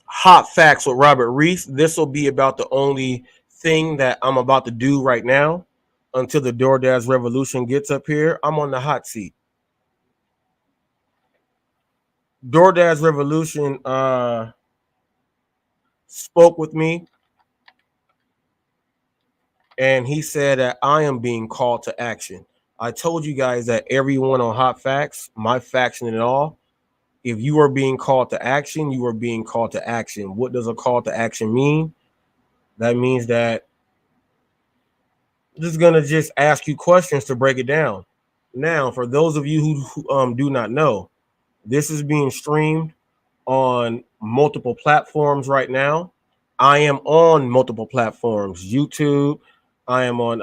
Hot Facts with Robert Reese. This will be about the only thing that I'm about to do right now until the DoorDash revolution gets up here. I'm on the hot seat. DoorDash revolution spoke with me, and he said that I am being called to action. I told you guys that everyone on Hot Facts, my faction and all, if you are being called to action, you are being called to action. What does a call to action mean? That means that this is gonna just ask you questions to break it down. Now, for those of you who do not know, this is being streamed on multiple platforms right now. I am on multiple platforms: YouTube. I am on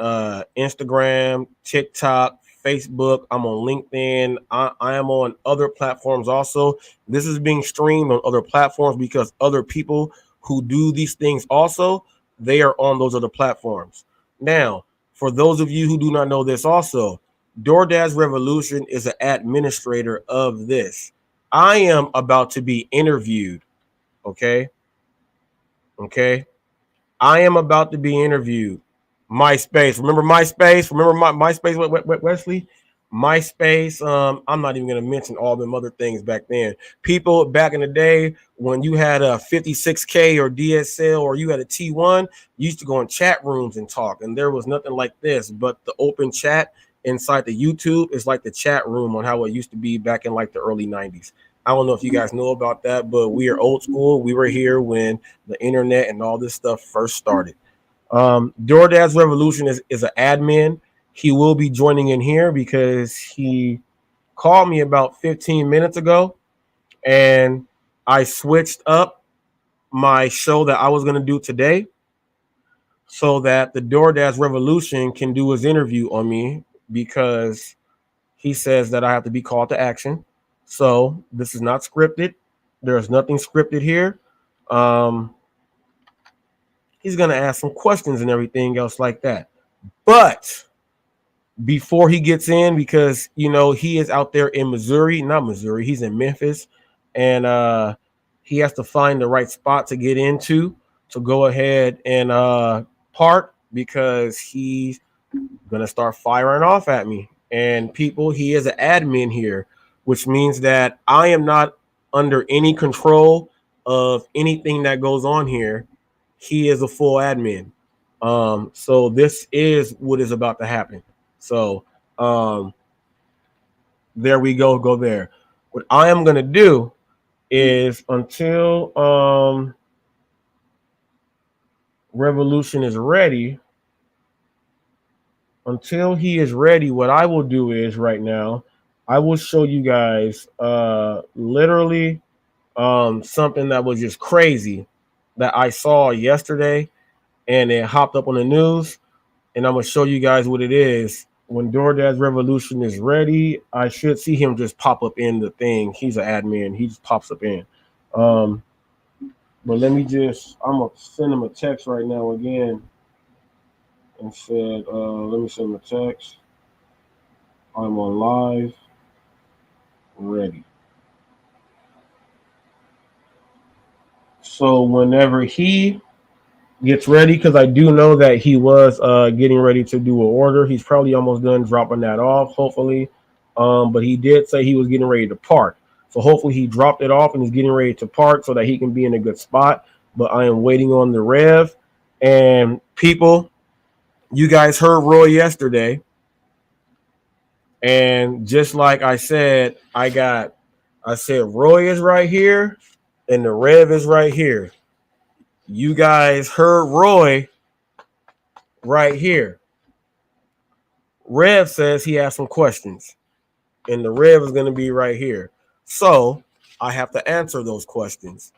Instagram, TikTok, Facebook. I'm on LinkedIn. I am on other platforms also. This is being streamed on other platforms because other people who do these things also, they are on those other platforms. Now, for those of you who do not know this also, DoorDash Revolution is an administrator of this. I am about to be interviewed. Okay. Okay. I am about to be interviewed. MySpace. Remember MySpace? Remember MySpace, Wesley? MySpace. I'm not even going to mention all them other things back then. People back in the day when you had a 56K or DSL or you had a T1, you used to go in chat rooms and talk, and there was nothing like this. But the open chat inside the YouTube is like the chat room on how it used to be back in like the early 90s. I don't know if you guys know about that, but we are old school. We were here when the internet and all this stuff first started. DoorDash Revolution is an admin. He will be joining in here because he called me about 15 minutes ago, and I switched up my show that I was going to do today so that the DoorDash Revolution can do his interview on me because he says that I have to be called to action. So this is not scripted. There's nothing scripted here. Um, he's going to ask some questions and everything else like that. But before he gets in, because he is out there in Missouri, not Missouri, he's in Memphis, and he has to find the right spot to get into to go ahead and park because he's gonna start firing off at me. And people, he is an admin here, which means that I am not under any control of anything that goes on here. He is a full admin. So this is what is about to happen. So there we go there. What I am gonna do is until Revolution is ready, until he is ready, what I will do is right now, I will show you guys literally something that was just crazy that I saw yesterday and it hopped up on the news. And I'm gonna show you guys what it is. When DoorDash Revolution is ready, I should see him just pop up in the thing. He's an admin. He just pops up in. Um, but I'm gonna send him a text right now again and said, let me send him a text. I'm on live, ready. So whenever he gets ready, because I do know that he was getting ready to do an order. He's probably almost done dropping that off, hopefully. But he did say he was getting ready to park. So hopefully he dropped it off and he's getting ready to park so that he can be in a good spot. But I am waiting on the rev. And people, you guys heard Roy yesterday. And just like I said, I said Roy is right here and the rev is right here. You guys heard Roy right here. Rev says he has some questions, and the Rev is going to be right here. So I have to answer those questions.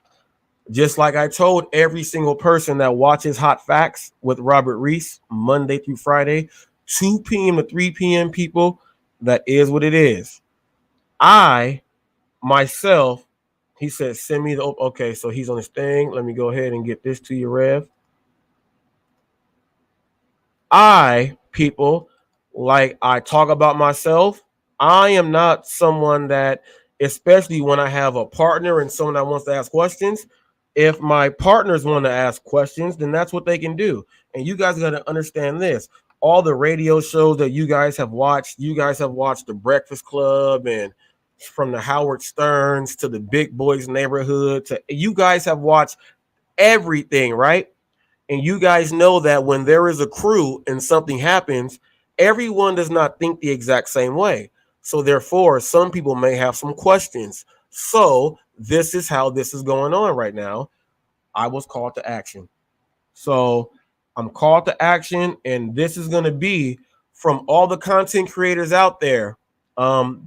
Just like I told every single person that watches Hot Facts with Robert Reese Monday through Friday, 2 p.m. to 3 p.m. people, that is what it is. I, myself, he said, send me the, okay, so he's on his thing. Let me go ahead and get this to you, Rev. People, like I talk about myself, I am not someone that especially when I have a partner and someone that wants to ask questions. If my partners want to ask questions, then that's what they can do. And you guys got to understand this. All the radio shows that you guys have watched The Breakfast Club, and from the Howard Sterns to the Big Boys Neighborhood, to you guys have watched everything, right? And you guys know that when there is a crew and something happens, everyone does not think the exact same way. So therefore, some people may have some questions. So this is how this is going on right now. I was called to action. So I'm called to action, and this is going to be from all the content creators out there.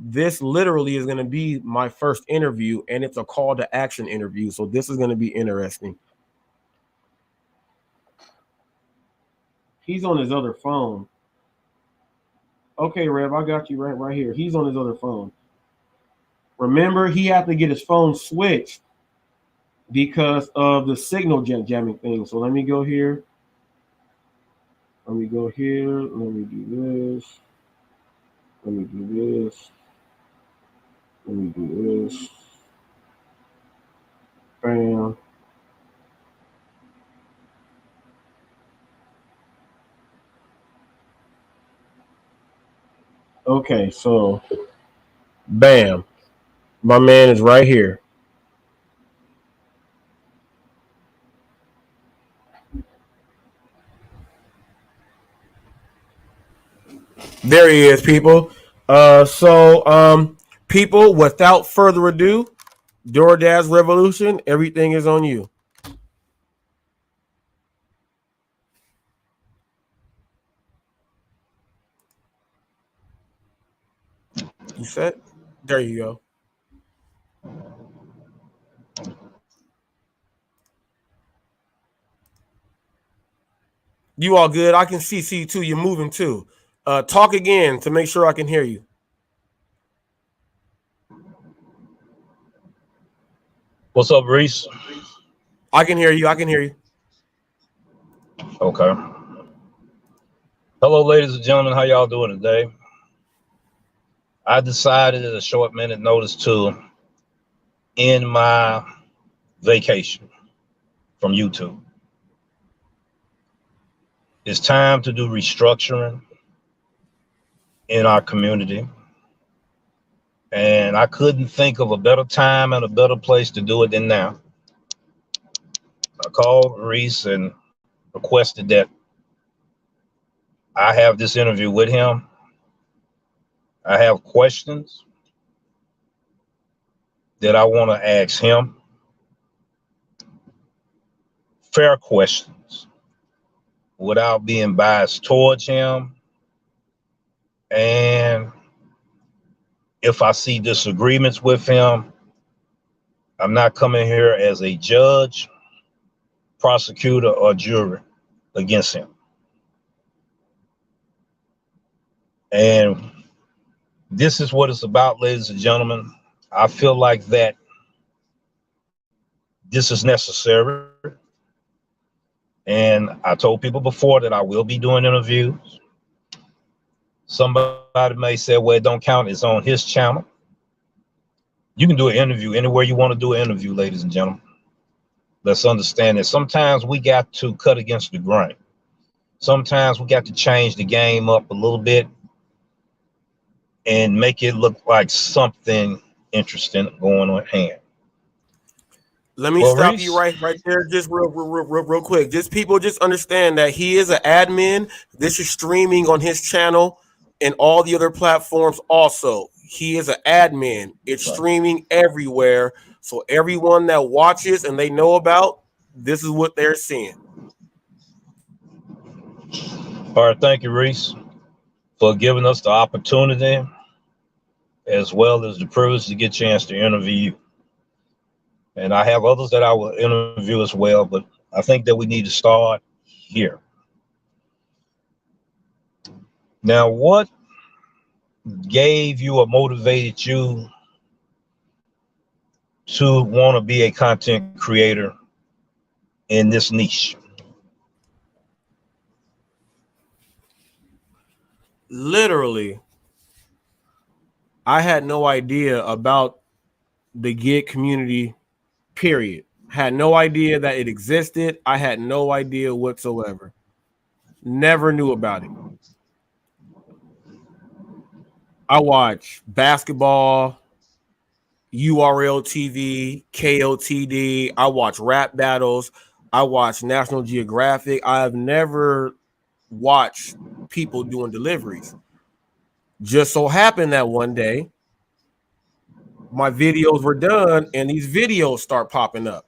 This literally is going to be my first interview, and it's a call to action interview. So this is going to be interesting. He's on his other phone. Okay, Rev, I got you right here. He's on his other phone. Remember, he had to get his phone switched because of the signal jamming thing. So let me go here. Let me go here. Let me do this. Let me do this. Let me do this. Bam. Okay, so bam. My man is right here. There he is, people. People, without further ado, DoorDash Revolution, everything is on you. You set? There you go. You all good? I can see you too. You're moving too. Talk again to make sure I can hear you. What's up, Reese? I can hear you. I can hear you. Okay. Hello, ladies and gentlemen. How y'all doing today? I decided at a short minute notice to end my vacation from YouTube. It's time to do restructuring in our community. And I couldn't think of a better time and a better place to do it than now. I called Reese and requested that I have this interview with him. I have questions that I want to ask him, fair questions, without being biased towards him. And if I see disagreements with him, I'm not coming here as a judge, prosecutor, or jury against him. And this is what it's about, ladies and gentlemen. I feel like that this is necessary. And I told people before that I will be doing interviews. Somebody may say, well, it don't count. It's on his channel. You can do an interview anywhere you want to do an interview, ladies and gentlemen. Let's understand that sometimes we got to cut against the grain. Sometimes we got to change the game up a little bit and make it look like something interesting going on at hand. Let me Well, stop you Reese, right there, just real quick. Just people, just understand that he is an admin. This is streaming on his channel and all the other platforms. Also, he is an admin. It's right. streaming everywhere, so everyone that watches and they know about this is what they're seeing. All right, thank you, Reese, for giving us the opportunity as well as the privilege to get a chance to interview you. And I have others that I will interview as well, but I think that we need to start here. Now, what gave you or motivated you to want to be a content creator in this niche? Literally, I had no idea about the gig community, period. Had no idea that it existed. I had no idea whatsoever. Never knew about it. I watch basketball, URL TV, KOTD. I watch rap battles. I watch National Geographic. I have never watched people doing deliveries. Just so happened that one day my videos were done and these videos start popping up.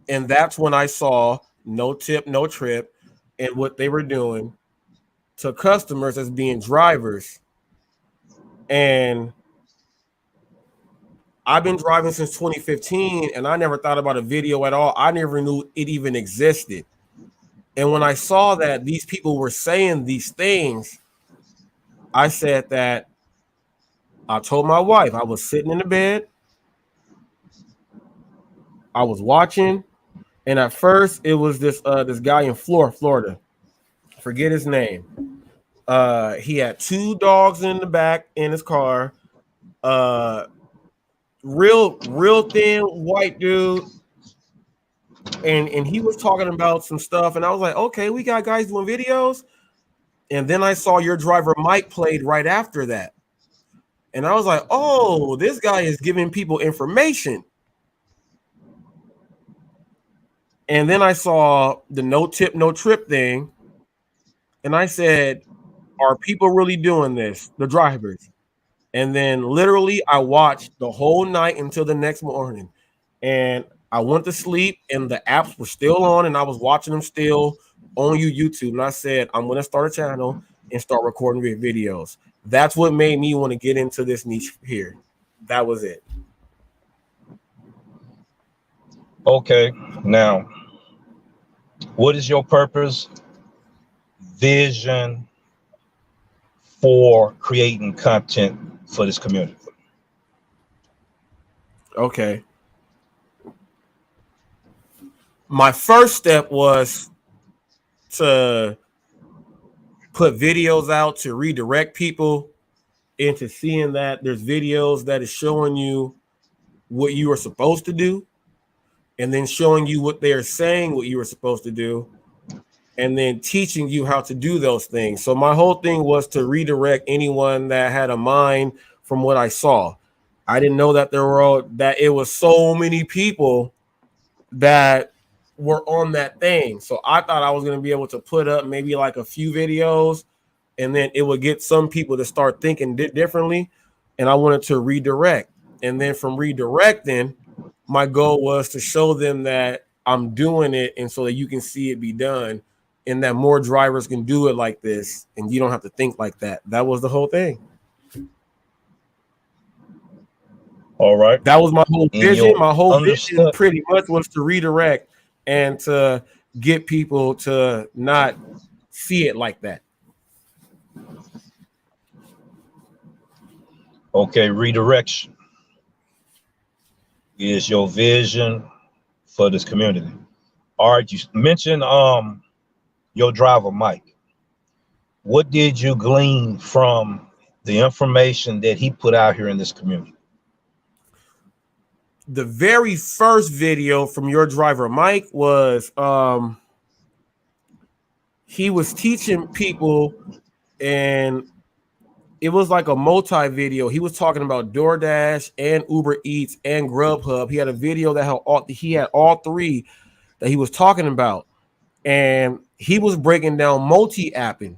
And that's when I saw no tip, no trip, and what they were doing to customers as being drivers. And I've been driving since 2015 and I never thought about a video at all. I never knew it even existed. And when I saw that these people were saying these things, I said that I told my wife, I was sitting in the bed, I was watching, and at first it was this guy in Florida. Forget his name. He had two dogs in the back in his car. Real thin white dude. And he was talking about some stuff, and I was like, okay, we got guys doing videos. And then I saw your driver Mike played right after that. And I was like, oh, this guy is giving people information. And then I saw the no tip, no trip thing. And I said, are people really doing this? The drivers. And then literally I watched the whole night until the next morning. And I went to sleep and the apps were still on and I was watching them still on YouTube. And I said, I'm going to start a channel and start recording videos. That's what made me want to get into this niche here. That was it. Okay. Now, what is your purpose, vision for creating content for this community? Okay. My first step was to put videos out to redirect people into seeing that there's videos that is showing you what you are supposed to do, and then showing you what they're saying what you were supposed to do, and then teaching you how to do those things. So my whole thing was to redirect anyone that had a mind from what I saw. I didn't know that it was so many people that were on that thing. So I thought I was going to be able to put up maybe like a few videos and then it would get some people to start thinking differently. And I wanted to redirect. And then from redirecting, my goal was to show them that I'm doing it and so that you can see it be done and that more drivers can do it like this and you don't have to think like that. That was the whole thing. All right. That was my whole vision. My whole vision pretty much was to redirect and to get people to not see it like that. Okay, redirection is your vision for this community. All right, you mentioned your driver, Mike. What did you glean from the information that he put out here in this community? The very first video from your driver, Mike, was he was teaching people, and it was like a multi-video. He was talking about DoorDash and Ubereats and Grubhub. He had a video that had all three that he was talking about, and he was breaking down multi-apping.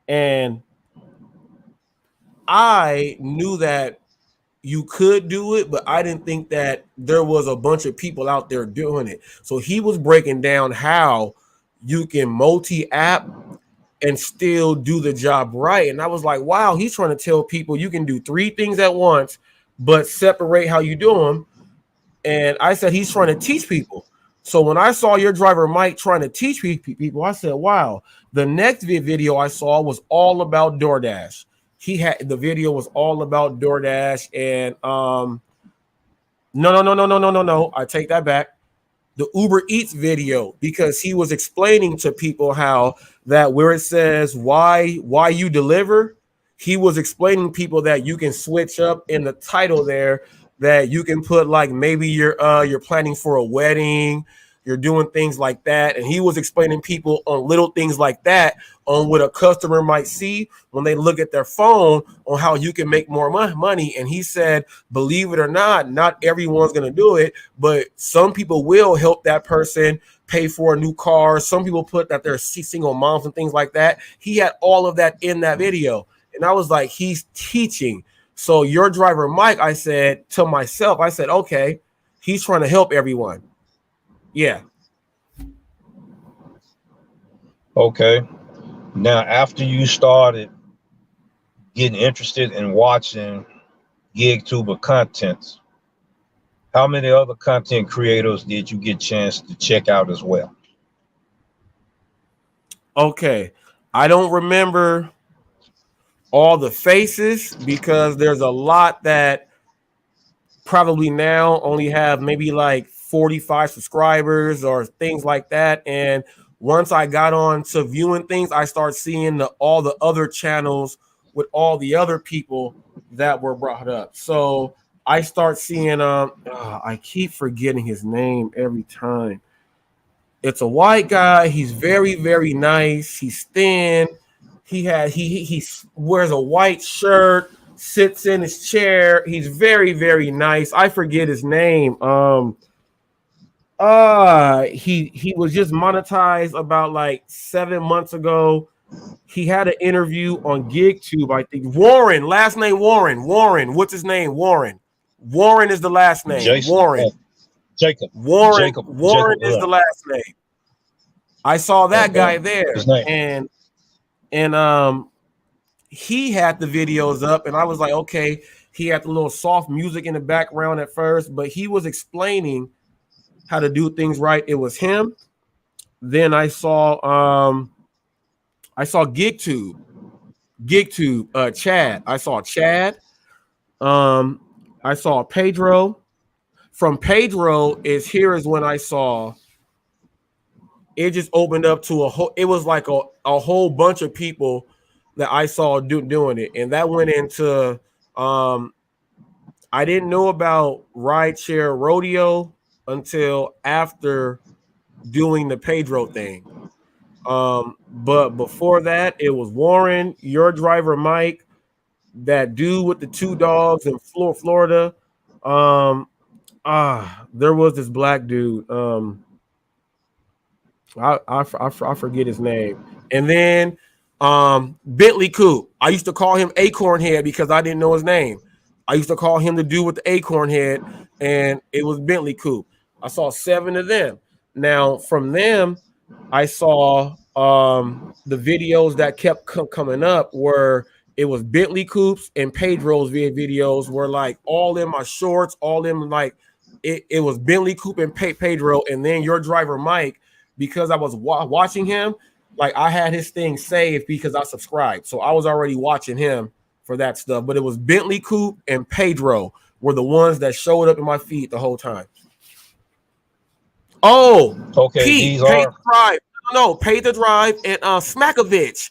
And I knew that you could do it, but I didn't think that there was a bunch of people out there doing it. So he was breaking down how you can multi-app and still do the job right. And I was like, wow, he's trying to tell people you can do three things at once, but separate how you do them. And I said, he's trying to teach people. So when I saw your driver, Mike, trying to teach people, I said, wow. The next video I saw was all about DoorDash. The video was all about DoorDash and no. I take that back. The Ubereats video, because he was explaining to people how that where it says why you deliver, he was explaining people that you can switch up in the title there, that you can put like maybe you're planning for a wedding, you're doing things like that. And he was explaining people on little things like that, on what a customer might see when they look at their phone, on how you can make more money. And he said, believe it or not everyone's going to do it, but some people will help that person pay for a new car. Some people put that they're single moms and things like that. He had all of that in that video. And I was like, he's teaching. So your driver, Mike, I said to myself, I said, okay, he's trying to help everyone. Yeah. Okay. Now, after you started getting interested in watching GigTuber contents, how many other content creators did you get a chance to check out as well? Okay. I don't remember all the faces because there's a lot that probably now only have maybe like 45 subscribers or things like that. And once I got on to viewing things, I start seeing all the other channels with all the other people that were brought up. So I start seeing I keep forgetting his name every time. It's a white guy. He's very, very nice. He's thin. He wears a white shirt, sits in his chair. He's very, very nice. I forget his name. He was just monetized about like 7 months ago. He had an interview on GigTube, I think. Warren, last name Warren. Warren, what's his name? Warren. Warren is the last name. Jason, Warren. Jacob. Warren. Jacob. Warren Jacob, is the last name. I saw that guy there, his name. and he had the videos up, and I was like, okay. He had the little soft music in the background at first, but he was explaining how to do things right. It was him. Then I saw GigTube, Chad. I saw Chad. I saw Pedro. From Pedro is when I saw it just opened up to a whole, it was like a whole bunch of people that I saw doing it. And that went into I didn't know about rideshare rodeo until after doing the Pedro thing. But before that, it was Warren, your driver, Mike, that dude with the 2 dogs in Florida. There was this black dude. I forget his name. And then Bentley Coop. I used to call him Acorn Head because I didn't know his name. I used to call him the dude with the acorn head, and it was Bentley Coop. I saw 7 of them. Now, from them, I saw the videos that kept coming up where it was Bentley Coops and Pedro's videos were like all in my shorts, all in like it was Bentley Coop and Pedro, and then your driver Mike, because I was watching him, like I had his thing saved because I subscribed. So I was already watching him for that stuff. But it was Bentley Coop and Pedro were the ones that showed up in my feed the whole time. Oh, okay, Pete, these Pay are the Drive. No, Pay the Drive and Smackovich.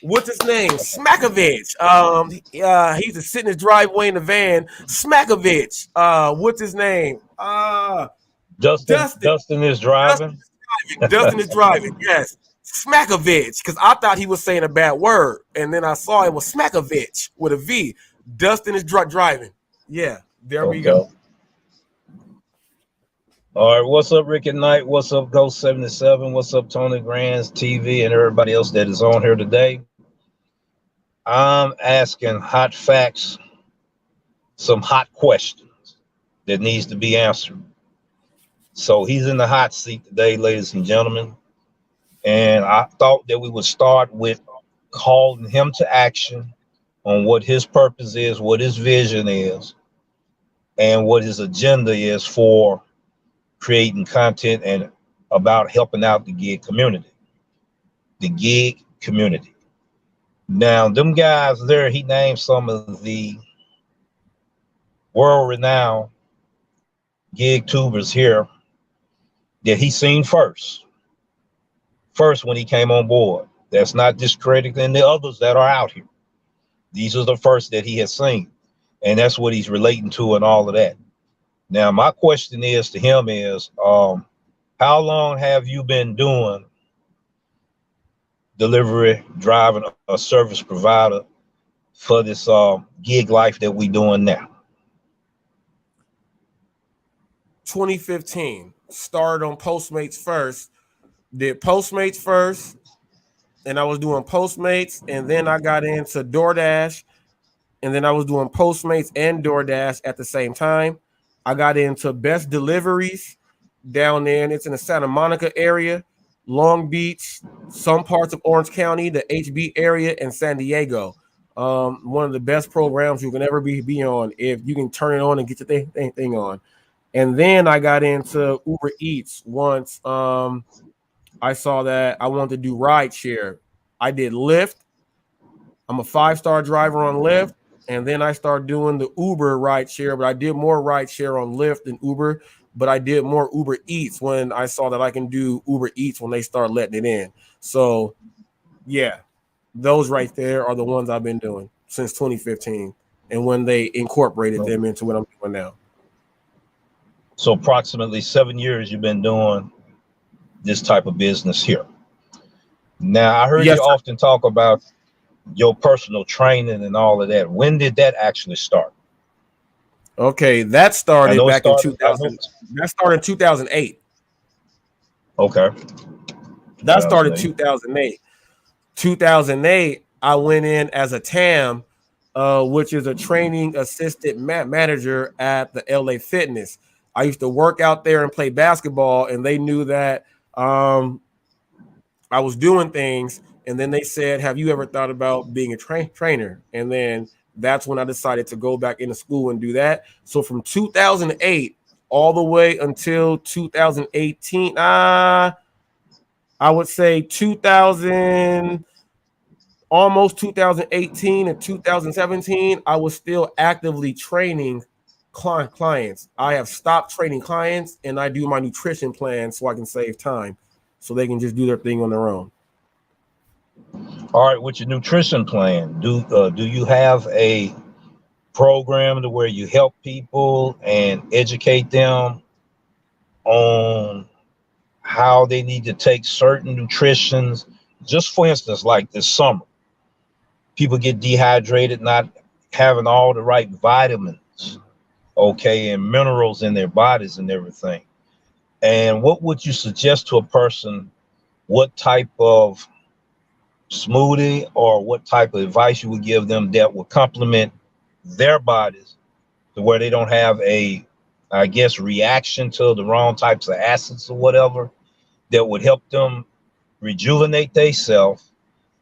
What's his name? Smackovich. He's just sitting in his driveway in the van. Smackovich. What's his name? Dustin is driving. Dustin is driving. Yes, Smackovich. Because I thought he was saying a bad word, and then I saw it was Smackovich with a V. Dustin is driving. Yeah, there we go. All right, what's up, Rick at Night? What's up, Ghost 77? What's up, Tony Grands TV and everybody else that is on here today? I'm asking hot facts, some hot questions that needs to be answered. So he's in the hot seat today, ladies and gentlemen. And I thought that we would start with calling him to action on what his purpose is, what his vision is, and what his agenda is for creating content and about helping out the gig community. The gig community. Now, them guys there, he named some of the world-renowned gig tubers here that he seen first when he came on board. That's not discrediting the others that are out here. These are the first that he has seen, and that's what he's relating to and all of that. Now, my question is to him is, how long have you been doing delivery, driving, a service provider for this gig life that we doing now? 2015. Started on Postmates first. Did Postmates first, and I was doing Postmates, and then I got into DoorDash, and then I was doing Postmates and DoorDash at the same time. I got into Best Deliveries down there, and it's in the Santa Monica area, Long Beach, some parts of Orange County, the HB area, and San Diego. One of the best programs you can ever be on if you can turn it on and get your thing on. And then I got into Ubereats once I saw that I wanted to do ride share. I did Lyft. I'm a 5-star driver on Lyft. And then I started doing the Uber ride share, but I did more ride share on Lyft than Uber, but I did more Uber Eats when I saw that I can do Uber Eats when they start letting it in. So, yeah, those right there are the ones I've been doing since 2015 and when they incorporated them into what I'm doing now. So approximately 7 years you've been doing this type of business here. Now, I heard you often talk about your personal training and all of that. When did that actually start? Okay, that started back in 2000. That started in 2008. Okay. That started 2008. 2008, I went in as a TAM, which is a training assistant manager at the LA Fitness. I used to work out there and play basketball, and they knew that I was doing things. And then they said, have you ever thought about being a trainer? And then that's when I decided to go back into school and do that. So from 2008 all the way until 2018, I would say 2000, almost 2018 and 2017, I was still actively training clients. I have stopped training clients, and I do my nutrition plan so I can save time so they can just do their thing on their own. All right, with your nutrition plan, do you have a program to where you help people and educate them on how they need to take certain nutritions? Just for instance, like this summer, people get dehydrated, not having all the right vitamins, okay, and minerals in their bodies and everything. And what would you suggest to a person? What type of smoothie or what type of advice you would give them that would complement their bodies to where they don't have a, I guess, reaction to the wrong types of acids or whatever, that would help them rejuvenate themselves,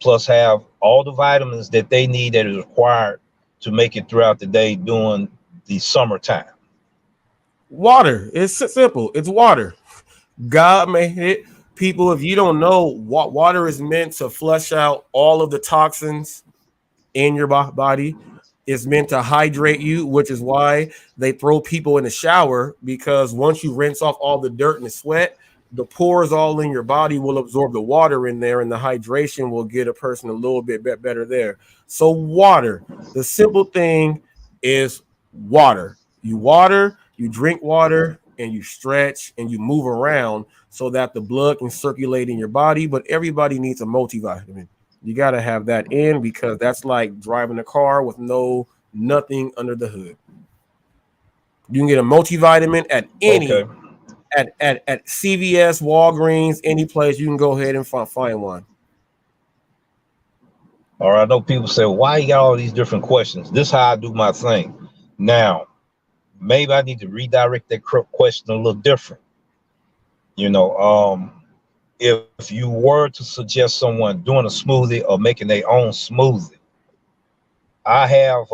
plus have all the vitamins that they need that is required to make it throughout the day during the summertime? Water. It's simple. It's water. God made it. People, if you don't know, water is meant to flush out all of the toxins in your body. It's meant to hydrate you, which is why they throw people in the shower, because once you rinse off all the dirt and the sweat, the pores all in your body will absorb the water in there, and the hydration will get a person a little bit better there. So water, the simple thing is water. You drink water, and you stretch and you move around so that the blood can circulate in your body. But everybody needs a multivitamin. You got to have that in, because that's like driving a car with nothing under the hood. You can get a multivitamin at any at CVS, Walgreens, any place. You can go ahead and find one. All right, I know people say, why you got all these different questions? This is how I do my thing. Now, maybe I need to redirect that question a little different. If you were to suggest someone doing a smoothie or making their own smoothie, I have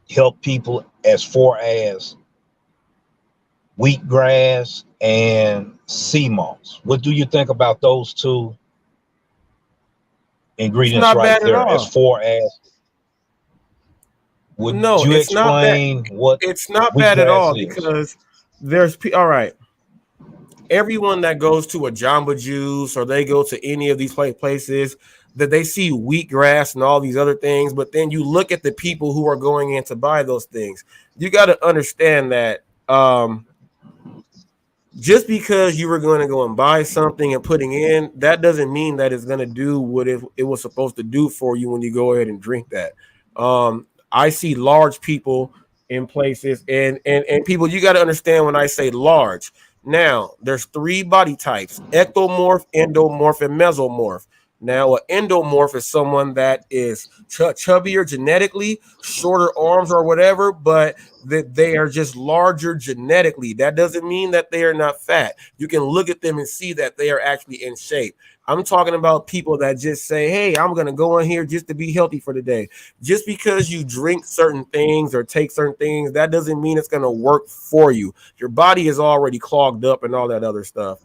helped people as far as wheatgrass and sea moss. What do you think about those two ingredients right there? As far as, would you explain what it's not bad at wheatgrass all, is? because there's all right. everyone that goes to a Jamba Juice or they go to any of these places that they see wheatgrass and all these other things, but then you look at the people who are going in to buy those things. You got to understand that just because you were going to go and buy something and putting in, that doesn't mean that it's going to do what it was supposed to do for you when you go ahead and drink that. I see large people in places, and people, you got to understand when I say large. Now, there's three body types: ectomorph, endomorph, and mesomorph. Now, an endomorph is someone that is chubbier genetically, shorter arms or whatever, but that they are just larger genetically. That doesn't mean that they are not fat. You can look at them and see that they are actually in shape. I'm talking about people that just say, hey, I'm going to go in here just to be healthy for the day. Just because you drink certain things or take certain things, that doesn't mean it's going to work for you. Your body is already clogged up and all that other stuff.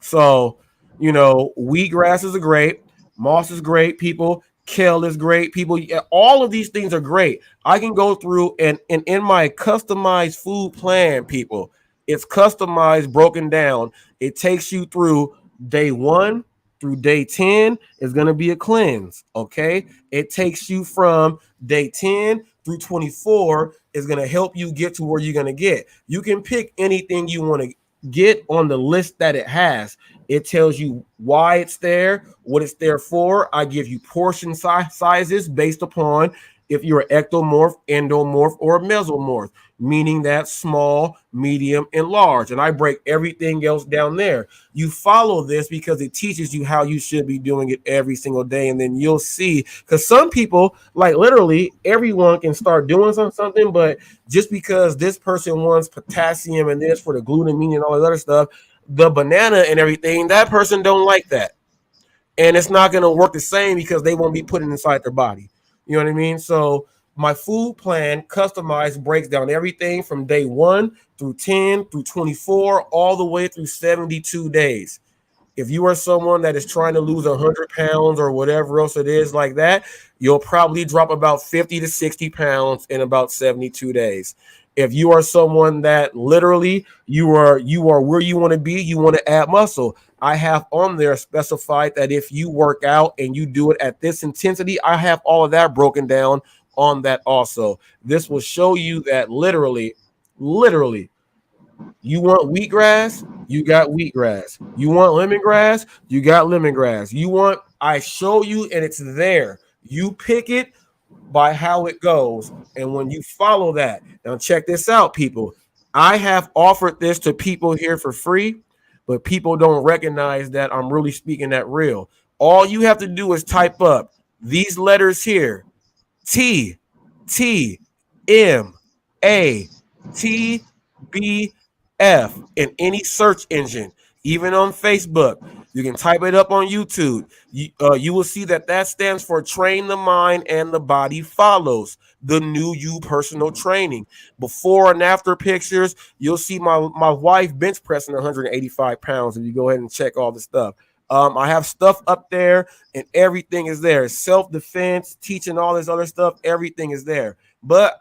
So, wheatgrass is great. Moss is great, people. Kale is great, people. All of these things are great. I can go through and in my customized food plan, people, it's customized, broken down. It takes you through day 1 through day 10 is going to be a cleanse. Okay. It takes you from day 10 through 24 is going to help you get to where you're going to get. You can pick anything you want to get on the list that it has. It tells you why it's there, what it's there for. I give you portion sizes based upon if you're an ectomorph, endomorph, or a mesomorph, meaning that small, medium, and large. And I break everything else down there. You follow this because it teaches you how you should be doing it every single day. And then you'll see, because some people, like literally everyone can start doing something, but just because this person wants potassium and this for the glutamine and all that other stuff, the banana and everything, that person don't like that. And it's not going to work the same because they won't be putting it inside their body. You know what I mean? So my food plan customized breaks down everything from day 1 through 10 through 24, all the way through 72 days. If you are someone that is trying to lose 100 pounds or whatever else it is like that, you'll probably drop about 50 to 60 pounds in about 72 days. If you are someone that literally you are where you want to be, you want to add muscle, I have on there specified that if you work out and you do it at this intensity, I have all of that broken down on that also. This will show you that literally, you want wheatgrass, you got wheatgrass. You want lemongrass, you got lemongrass. I show you and it's there. You pick it by how it goes. And when you follow that, now check this out, people. I have offered this to people here for free, but people don't recognize that I'm really speaking that real. All you have to do is type up these letters here: T, T, M, A, T, B, F in any search engine, even on Facebook. You can type it up on YouTube. You will see that stands for Train the Mind and the Body Follows, the new you personal training. Before and after pictures, you'll see my wife bench pressing 185 pounds if you go ahead and check all the stuff. I have stuff up there and everything is there. Self-defense, teaching all this other stuff, everything is there. But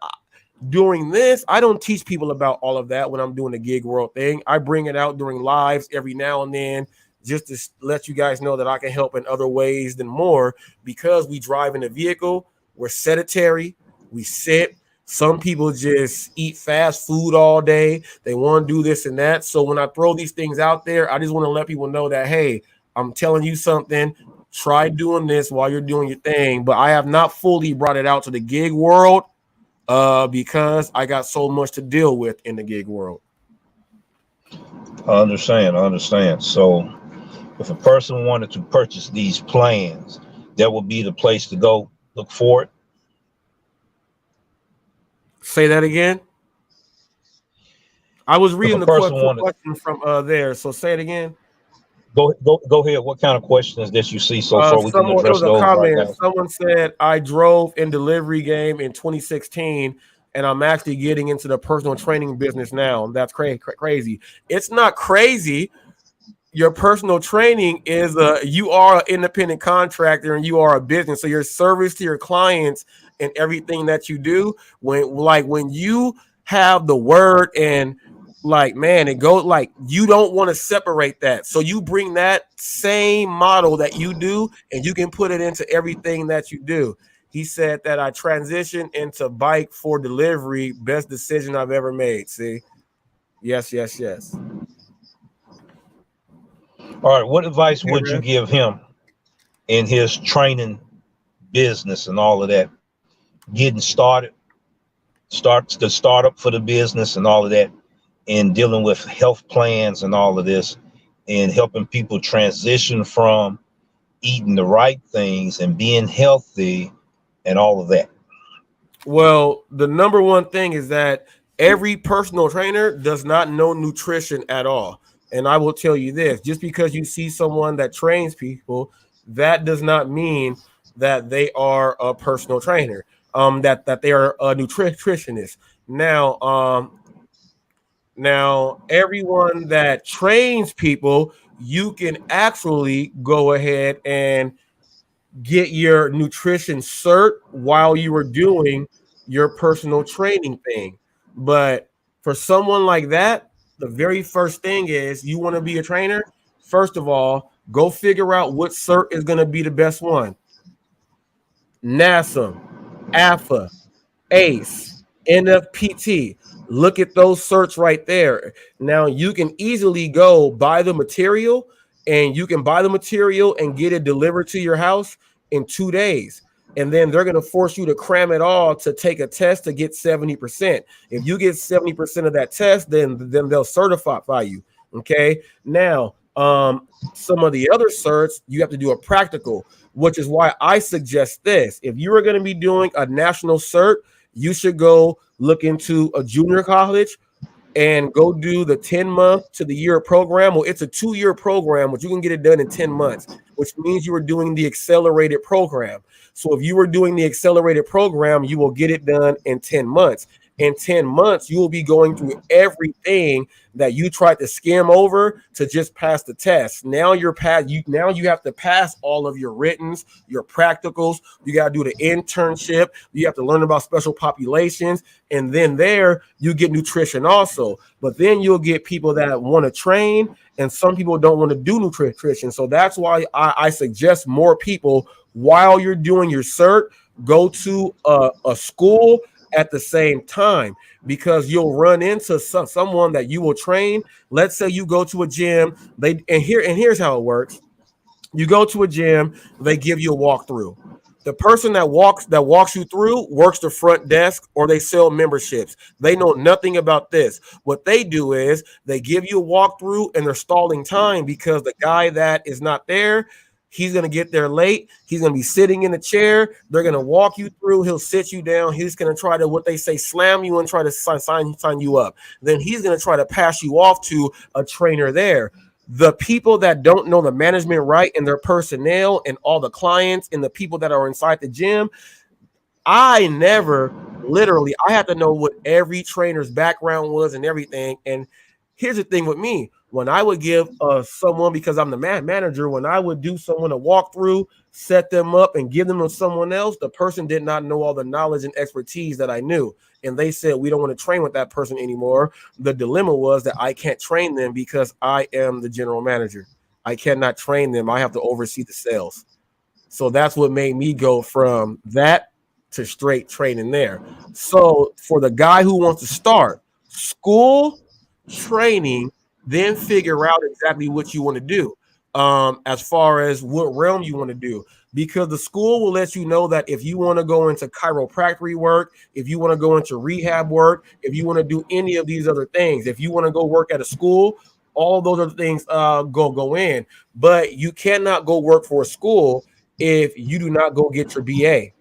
during this, I don't teach people about all of that when I'm doing the gig world thing. I bring it out during lives every now and then just to let you guys know that I can help in other ways than more, because we drive in a vehicle, we're sedentary, we sit. Some people just eat fast food all day. They want to do this and that. So when I throw these things out there, I just want to let people know that, hey, I'm telling you something. Try doing this while you're doing your thing. But I have not fully brought it out to the gig world because I got so much to deal with in the gig world. I understand. So if a person wanted to purchase these plans, that would be the place to go look for it. Say that again. I was If reading a the person wanted, question from there. So say it again. go ahead. What kind of questions that you see so far? We can Someone, it address was a those right comment. now. Someone said, I drove in delivery game in 2016 and I'm actually getting into the personal training business now. That's crazy. It's not crazy. Your personal training is you are an independent contractor and you are a business. So your service to your clients and everything that you do, when you have the word and Like, man, it goes like you don't want to separate that. So you bring that same model that you do and you can put it into everything that you do. He said that I transitioned into bike for delivery, best decision I've ever made. See? Yes, yes, yes. All right, what advice Yeah, would you man. give him in his training business and all of that? Getting started, starts the startup for the business and all of that, and dealing with health plans and all of this, and helping people transition from eating the right things and being healthy and all of that. Well, the number one thing is that every personal trainer does not know nutrition at all. And I will tell you this, just because you see someone that trains people, that does not mean that they are a personal trainer, that they are a nutritionist. Now, now everyone that trains people, you can actually go ahead and get your nutrition cert while you were doing your personal training thing. But for someone like that, the very first thing is you want to be a trainer. First of all, go figure out what cert is going to be the best one. NASM, AFA, ACE, NFPT. Look at those certs right there. Now you can easily go buy the material and you can buy the material and get it delivered to your house in 2 days. And then they're going to force you to cram it all to take a test to get 70%. If you get 70% of that test, then they'll certify you. Okay. Now, some of the other certs, you have to do a practical, which is why I suggest this. If you are going to be doing a national cert, you should go look into a junior college and go do the 10-month to the year program. Well, it's a 2-year program, but you can get it done in 10 months, which means you are doing the accelerated program. So if you were doing the accelerated program, you will get it done in 10 months. In 10 months, you will be going through everything that you tried to skim over to just pass the test. Now you're past you now you have to pass all of your writtens, your practicals, you got to do the internship, you have to learn about special populations, and then there you get nutrition also. But then you'll get people that want to train, and some people don't want to do nutrition. So that's why I suggest more people while you're doing your cert, go to a school at the same time, because you'll run into someone that you will train. Let's say you go to a gym, here's how it works. You go to a gym, they give you a walkthrough. The person that walks you through works the front desk or they sell memberships. They know nothing about this. What they do is they give you a walkthrough and they're stalling time because the guy that is not there, he's going to get there late. He's going to be sitting in a chair. They're going to walk you through. He'll sit you down. He's going to try to, what they say, slam you and try to sign you up. Then he's going to try to pass you off to a trainer there. The people that don't know the management right and their personnel and all the clients and the people that are inside the gym, I never literally, I had to know what every trainer's background was and everything. And here's the thing with me, when I would give someone, because I'm the manager, when I would do someone a walkthrough, set them up and give them to someone else, the person did not know all the knowledge and expertise that I knew. And they said, we don't want to train with that person anymore. The dilemma was that I can't train them because I am the general manager. I cannot train them. I have to oversee the sales. So that's what made me go from that to straight training there. So for the guy who wants to start school, training, then figure out exactly what you want to do, as far as what realm you want to do. Because the school will let you know that if you want to go into chiropractic work, if you want to go into rehab work, if you want to do any of these other things, if you want to go work at a school, all of those other things go in. But you cannot go work for a school if you do not go get your BA.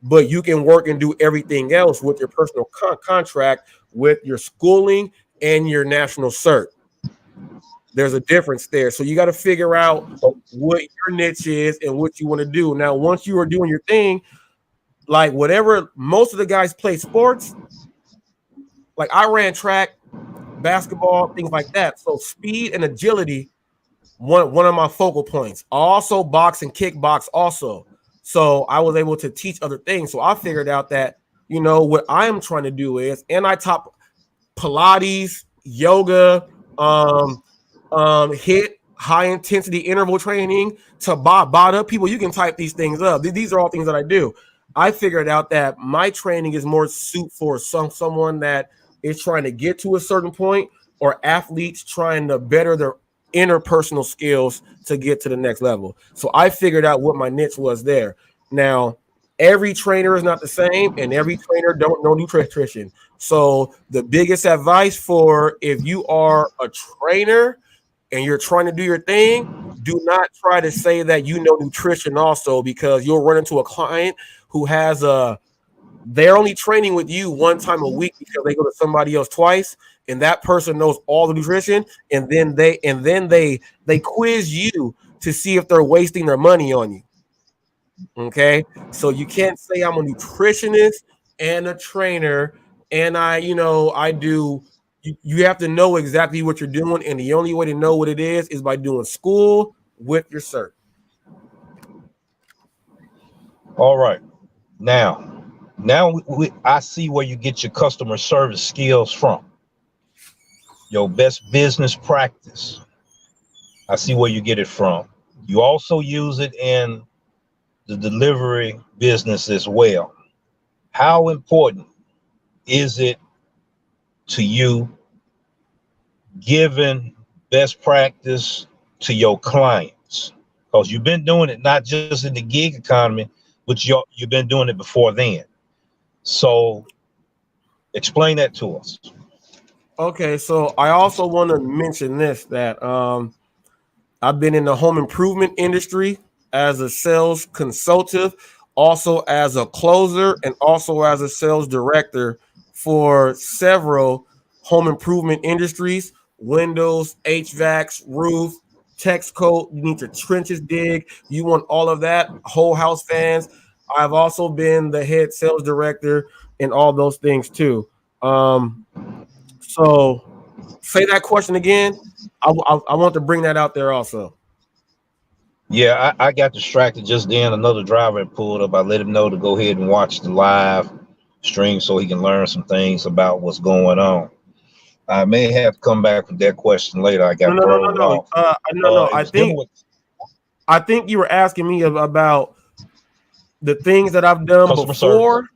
But you can work and do everything else with your personal contract with your schooling and your national cert. There's a difference there. So you got to figure out what your niche is and what you want to do. Now, once you are doing your thing, like whatever, most of the guys play sports. Like I ran track, basketball, things like that. So speed and agility, one of my focal points. I also box and kickbox also. So I was able to teach other things. So I figured out that, what I am trying to do is, and I taught Pilates yoga, hit high intensity interval training to bot up people. You can type these things up. These are all things that I do. I figured out that my training is more suit for someone that is trying to get to a certain point, or athletes trying to better their interpersonal skills to get to the next level. So I figured out what my niche was there. Now, every trainer is not the same, and every trainer don't know nutrition. So the biggest advice for if you are a trainer and you're trying to do your thing, do not try to say that you know nutrition also, because you'll run into a client who has a they're only training with you one time a week because they go to somebody else twice, and that person knows all the nutrition, and then they quiz you to see if they're wasting their money on you. Okay, so you can't say I'm a nutritionist and a trainer, and I do. You have to know exactly what you're doing, and the only way to know what it is by doing school with your cert. All right. Now, I see where you get your customer service skills from. Your best business practice. I see where you get it from. You also use it in the delivery business as well. How important is it to you giving best practice to your clients? Because you've been doing it not just in the gig economy, but you've been doing it before then. So explain that to us. Okay, so I also want to mention this, that I've been in the home improvement industry as a sales consultative, also as a closer, and also as a sales director for several home improvement industries: windows, HVACs, roof, text coat. You need your trenches dig. You want all of that, whole house fans. I've also been the head sales director in all those things too. So say that question again. I want to bring that out there also. Yeah, I got distracted just then. Another driver had pulled up. I let him know to go ahead and watch the live stream so he can learn some things about what's going on. I may have to come back with that question later. I No, got no, no, no, thrown no. off. No. It was dealing with I think you were asking me about the things that I've done customer service. before,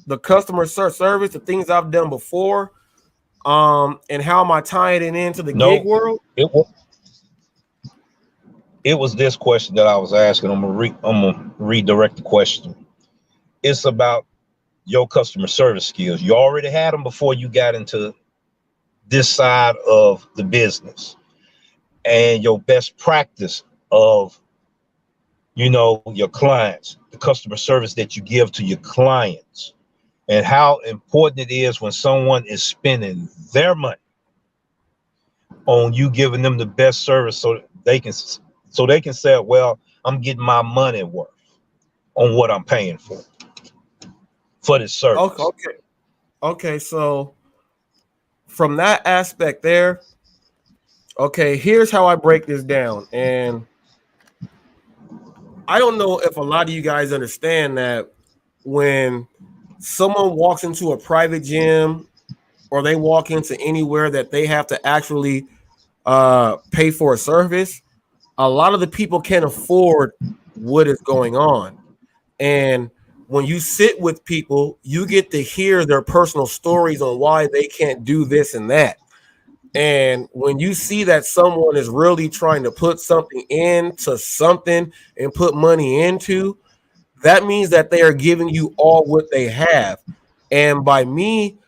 the customer service, the things I've done before, and how am I tying it into the gig No, world? it was it was this question that I was asking. I'm gonna redirect the question. It's about your customer service skills. You already had them before you got into this side of the business, and your best practice of your clients, the customer service that you give to your clients, and how important it is when someone is spending their money on you giving them the best service, so they can say, well, I'm getting my money worth on what I'm paying for this Okay, service. okay, okay. So from that aspect there, okay, here's how I break this down. And I don't know if a lot of you guys understand that when someone walks into a private gym, or they walk into anywhere that they have to actually pay for a service, a lot of the people can't afford what is going on. And when you sit with people, you get to hear their personal stories on why they can't do this and that. And when you see that someone is really trying to put something into something and put money into, that means that they are giving you all what they have. And by me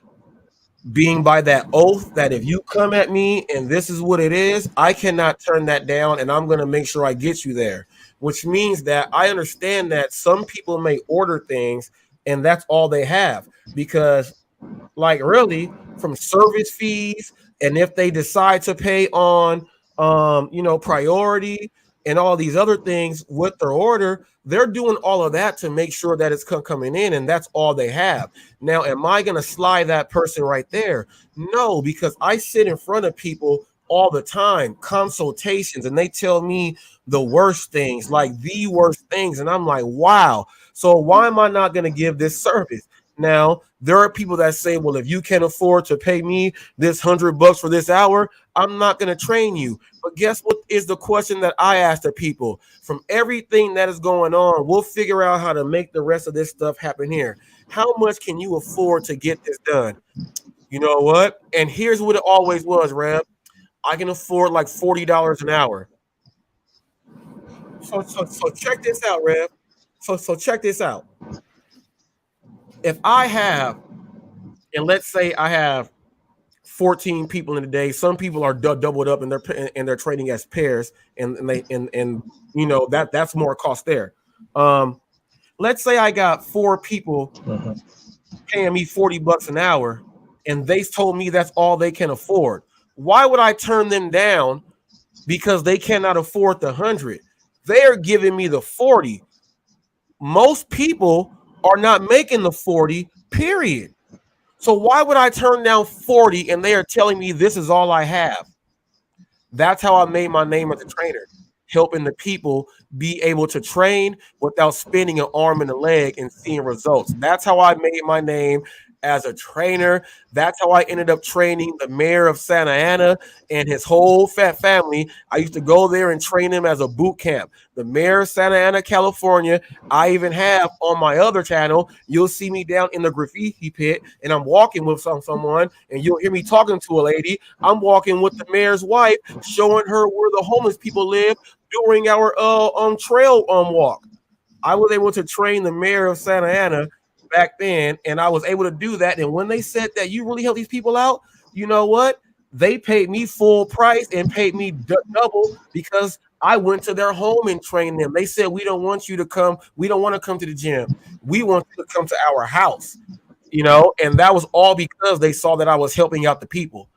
being by that oath that if you come at me and this is what it is, I cannot turn that down, and I'm going to make sure I get you there. Which means that I understand that some people may order things and that's all they have, because like really from service fees, and if they decide to pay on priority and all these other things with their order, they're doing all of that to make sure that it's coming in, and that's all they have. Now, am I going to slide that person right there? No, because I sit in front of people all the time, consultations, and they tell me the worst things, like the worst things, and I'm like, wow. So why am I not going to give this service? Now, there are people that say, well, if you can't afford to pay me this $100 for this hour, I'm not going to train you. But guess what is the question that I ask the people? From everything that is going on, we'll figure out how to make the rest of this stuff happen here. How much can you afford to get this done? You know what? And here's what it always was, Rev. I can afford like $40 an hour. So check this out, Rev. So check this out. If I have, and let's say I have 14 people in the day. Some people are doubled up and they're trading as pairs, and you know that's more cost there. Let's say I got 4 people paying me $40 an hour, and they told me that's all they can afford. Why would I turn them down because they cannot afford the 100? They're giving me the 40. Most people are not making the 40, period. So why would I turn down 40 and they are telling me this is all I have? That's how I made my name as a trainer, helping the people be able to train without spending an arm and a leg and seeing results. That's how I made my name as a trainer. That's how I ended up training the mayor of Santa Ana and his whole fat family. I used to go there and train him as a boot camp. The mayor of Santa Ana, California. I even have on my other channel, you'll see me down in the graffiti pit and I'm walking with someone and you'll hear me talking to a lady. I'm walking with the mayor's wife, showing her where the homeless people live during our trail walk. I was able to train the mayor of Santa Ana back then, and I was able to do that. And when they said that you really help these people out, you know what? They paid me full price and paid me double because I went to their home and trained them. They said, we don't want you to come. We don't want to come to the gym. We want you to come to our house, you know? And that was all because they saw that I was helping out the people.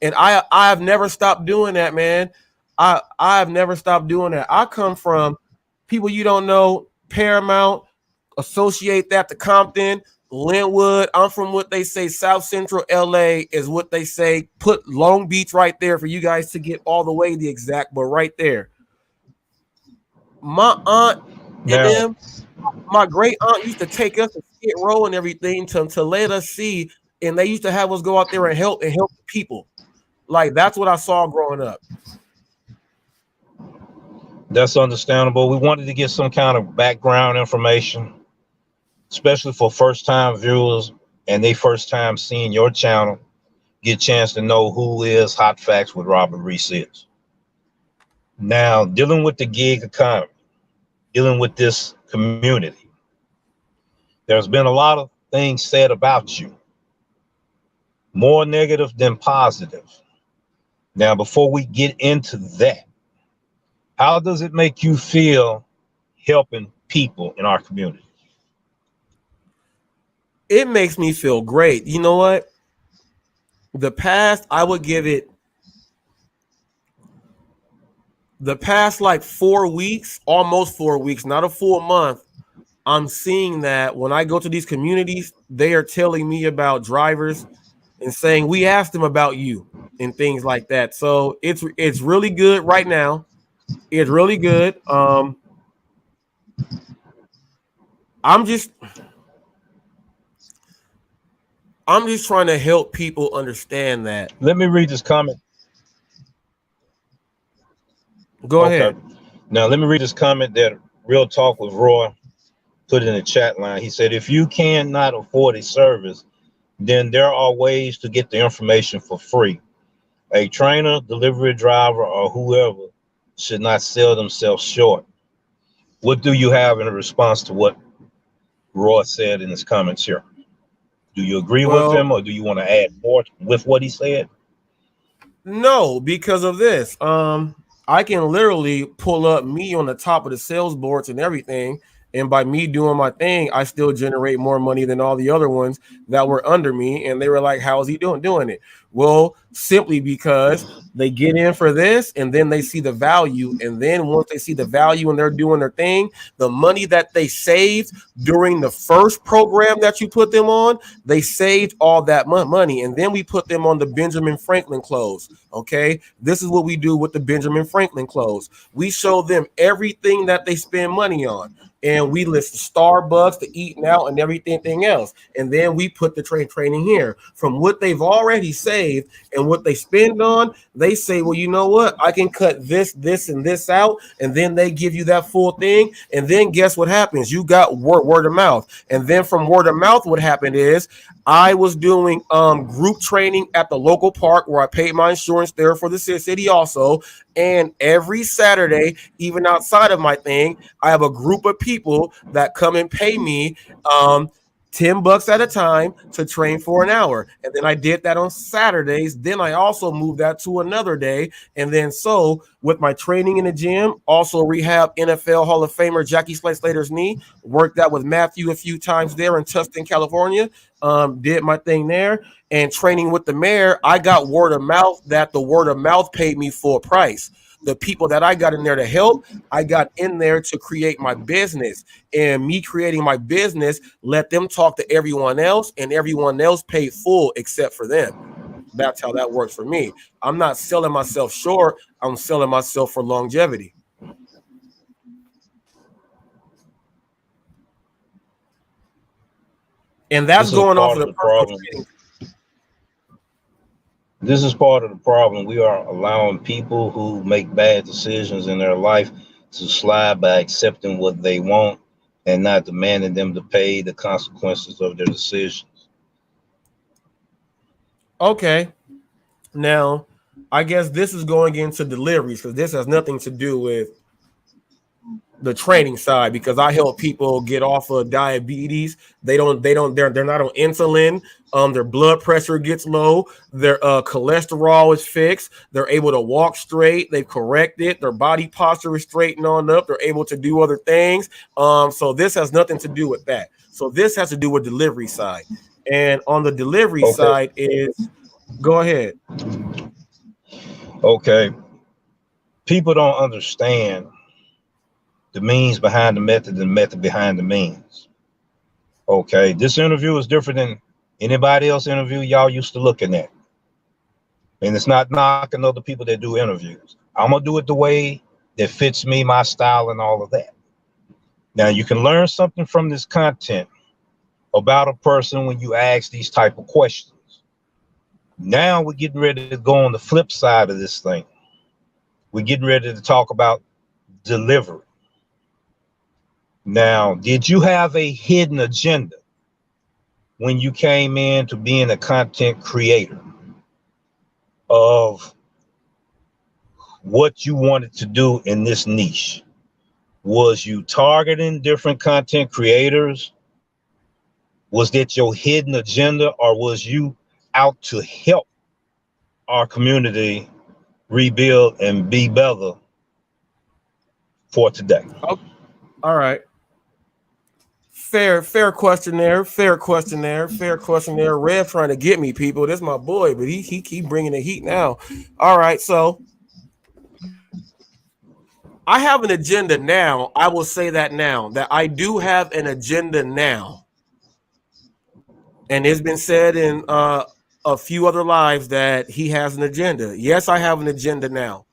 And I've never stopped doing that, man. I've never stopped doing that. I come from people you don't know, Paramount, associate that to Compton, Linwood. I'm from what they say South Central LA is what they say. Put Long Beach right there for you guys to get all the way the exact, but right there. My aunt and them, my great aunt used to take us to Skid Row and everything to let us see, and they used to have us go out there and help the people. Like that's what I saw growing up. That's understandable. We wanted to get some kind of background information, especially for first-time viewers and they first time seeing your channel, get a chance to know who is Hot Facts with Robert Reese is. Now, dealing with the gig economy, dealing with this community, there's been a lot of things said about you, more negative than positive. Now, before we get into that, how does it make you feel helping people in our community? It makes me feel great. You know what? The past, I would give it the past like 4 weeks, almost 4 weeks, not a full month. I'm seeing that when I go to these communities, they are telling me about drivers and saying, we asked them about you and things like that. So it's really good right now. It's really good. I'm just trying to help people understand that. Let me read this comment. Go ahead. Now, let me read this comment that Real Talk with Roy put in the chat line. He said, if you cannot afford a service, then there are ways to get the information for free. A trainer, delivery driver, or whoever should not sell themselves short. What do you have in response to what Roy said in his comments here? Do you agree with him, or do you want to add more with what he said? No, because of this. I can literally pull up me on the top of the sales boards and everything. And by me doing my thing, I still generate more money than all the other ones that were under me. And they were like, how is he doing it? Well, simply because they get in for this and then they see the value. And then once they see the value and they're doing their thing, the money that they saved during the first program that you put them on, they saved all that money. And then we put them on the Benjamin Franklin close. Okay, this is what we do with the Benjamin Franklin close. We show them everything that they spend money on. and we list Starbucks, the eating out, and everything else. And then we put the training here. From what they've already saved and what they spend on, they say, well, you know what? I can cut this, and this out. And then they give you that full thing. And then guess what happens? You got word of mouth. And then from word of mouth, what happened is I was doing group training at the local park where I paid my insurance there for the city also. And every Saturday, even outside of my thing, I have a group of people that come and pay me $10 at a time to train for an hour. And then I did that on Saturdays. Then I also moved that to another day. And then so with my training in the gym, also rehab NFL Hall of Famer Jackie Slater's knee, worked out with Matthew a few times there in Tustin, California. Did my thing there, and training with the mayor, I got word of mouth that the word of mouth paid me full price. The people that I got in there to help, I got in there to create my business, and me creating my business let them talk to everyone else, and everyone else paid full except for them. That's how that works for me. I'm not selling myself short. I'm selling myself for longevity. And that's This is going off part of of the the personal problem. training. This is part of the problem. We are allowing people who make bad decisions in their life to slide by accepting what they want and not demanding them to pay the consequences of their decisions. Okay. Now, I guess this is going into deliveries because this has nothing to do with the training side, because I help people get off of diabetes. They're not on insulin. Their blood pressure gets low. Their cholesterol is fixed. They're able to walk straight. They've corrected. Their body posture is straightened on up. They're able to do other things. So this has nothing to do with that. So this has to do with delivery side. And on the delivery Okay. side is, go ahead. Okay. People don't understand the means behind the method and the method behind the means. Okay. This interview is different than anybody else interview y'all used to looking at. And it's not knocking other people that do interviews. I'm gonna do it the way that fits me, my style, and all of that. Now you can learn something from this content about a person when you ask these type of questions. Now we're getting ready to go on the flip side of this thing. We're getting ready to talk about delivery. Now, did you have a hidden agenda when you came in to being a content creator of what you wanted to do in this niche? Was you targeting different content creators? Was that your hidden agenda, or was you out to help our community rebuild and be better for today? Oh, all right. Fair question there. Fair question there. Fair question there. Rev trying to get me, people. This is my boy, but he keep bringing the heat now. All right, so I have an agenda now. I will say that now, that I do have an agenda now, and it's been said in a few other lives that he has an agenda. Yes, I have an agenda now.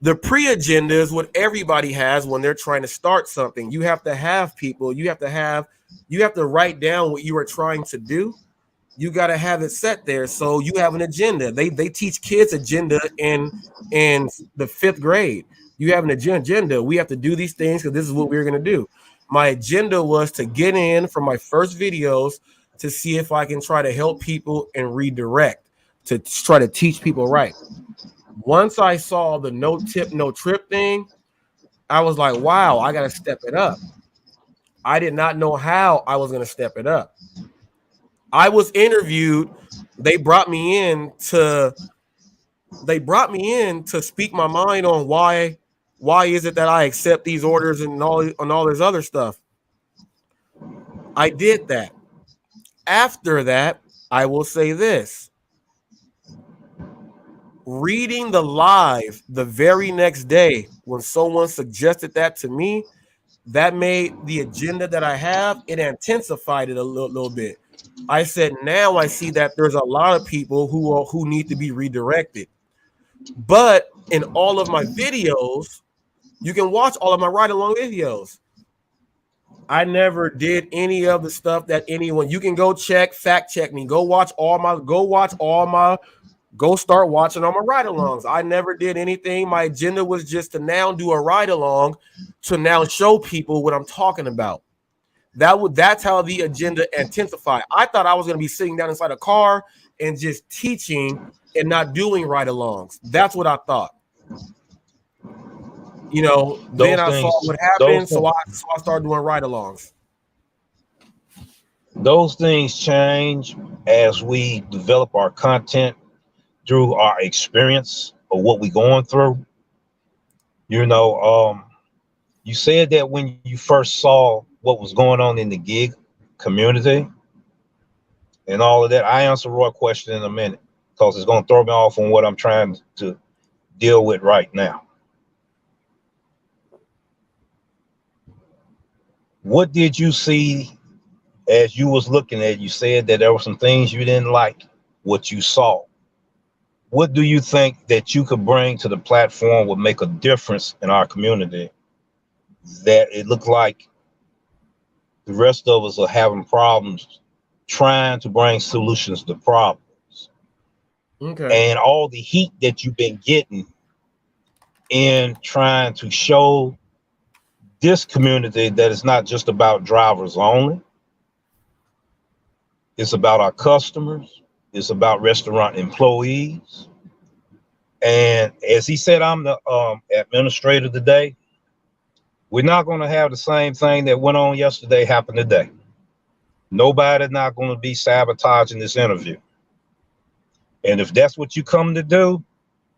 The pre-agenda is what everybody has when they're trying to start something. You have to have people. You have to write down what you are trying to do. You got to have it set there, so you have an agenda. They teach kids agenda in the fifth grade. You have an agenda. We have to do these things because this is what we're going to do. My agenda was to get in from my first videos to see if I can try to help people and redirect, to try to teach people right. Once I saw the no tip, no trip thing, I was like, wow, I got to step it up. I did not know how I was going to step it up. I was interviewed. They brought me in to speak my mind on why is it that I accept these orders and all this other stuff. I did that. After that, I will say this. Reading the live the very next day when someone suggested that to me, that made the agenda that I have, it intensified it a little bit. I said, now I see that there's a lot of people who need to be redirected. But in all of my videos, you can watch all of my ride along videos. I never did any of the stuff that anyone. You can go fact check me. Go start watching all my ride-alongs. I never did anything. My agenda was just to now do a ride-along to now show people what I'm talking about. That's how the agenda intensified. I thought I was going to be sitting down inside a car and just teaching and not doing ride-alongs. That's what I thought. Then Those I saw things, what those happened, so things, I started doing ride-alongs. those things change as we develop our content through our experience of what we're going through. You know, you said that when you first saw what was going on in the gig community and all of that. I answer Roy's question in a minute because it's going to throw me off on what I'm trying to deal with right now. What did you see as you was looking at? You said that there were some things you didn't like what you saw. What do you think that you could bring to the platform would make a difference in our community that it looked like the rest of us are having problems trying to bring solutions to problems? Okay. And all the heat that you've been getting in trying to show this community that it's not just about drivers only, it's about our customers, it's about restaurant employees. And as he said, I'm the administrator today. We're not going to have the same thing that went on yesterday happen today. Nobody's not going to be sabotaging this interview. And if that's what you come to do,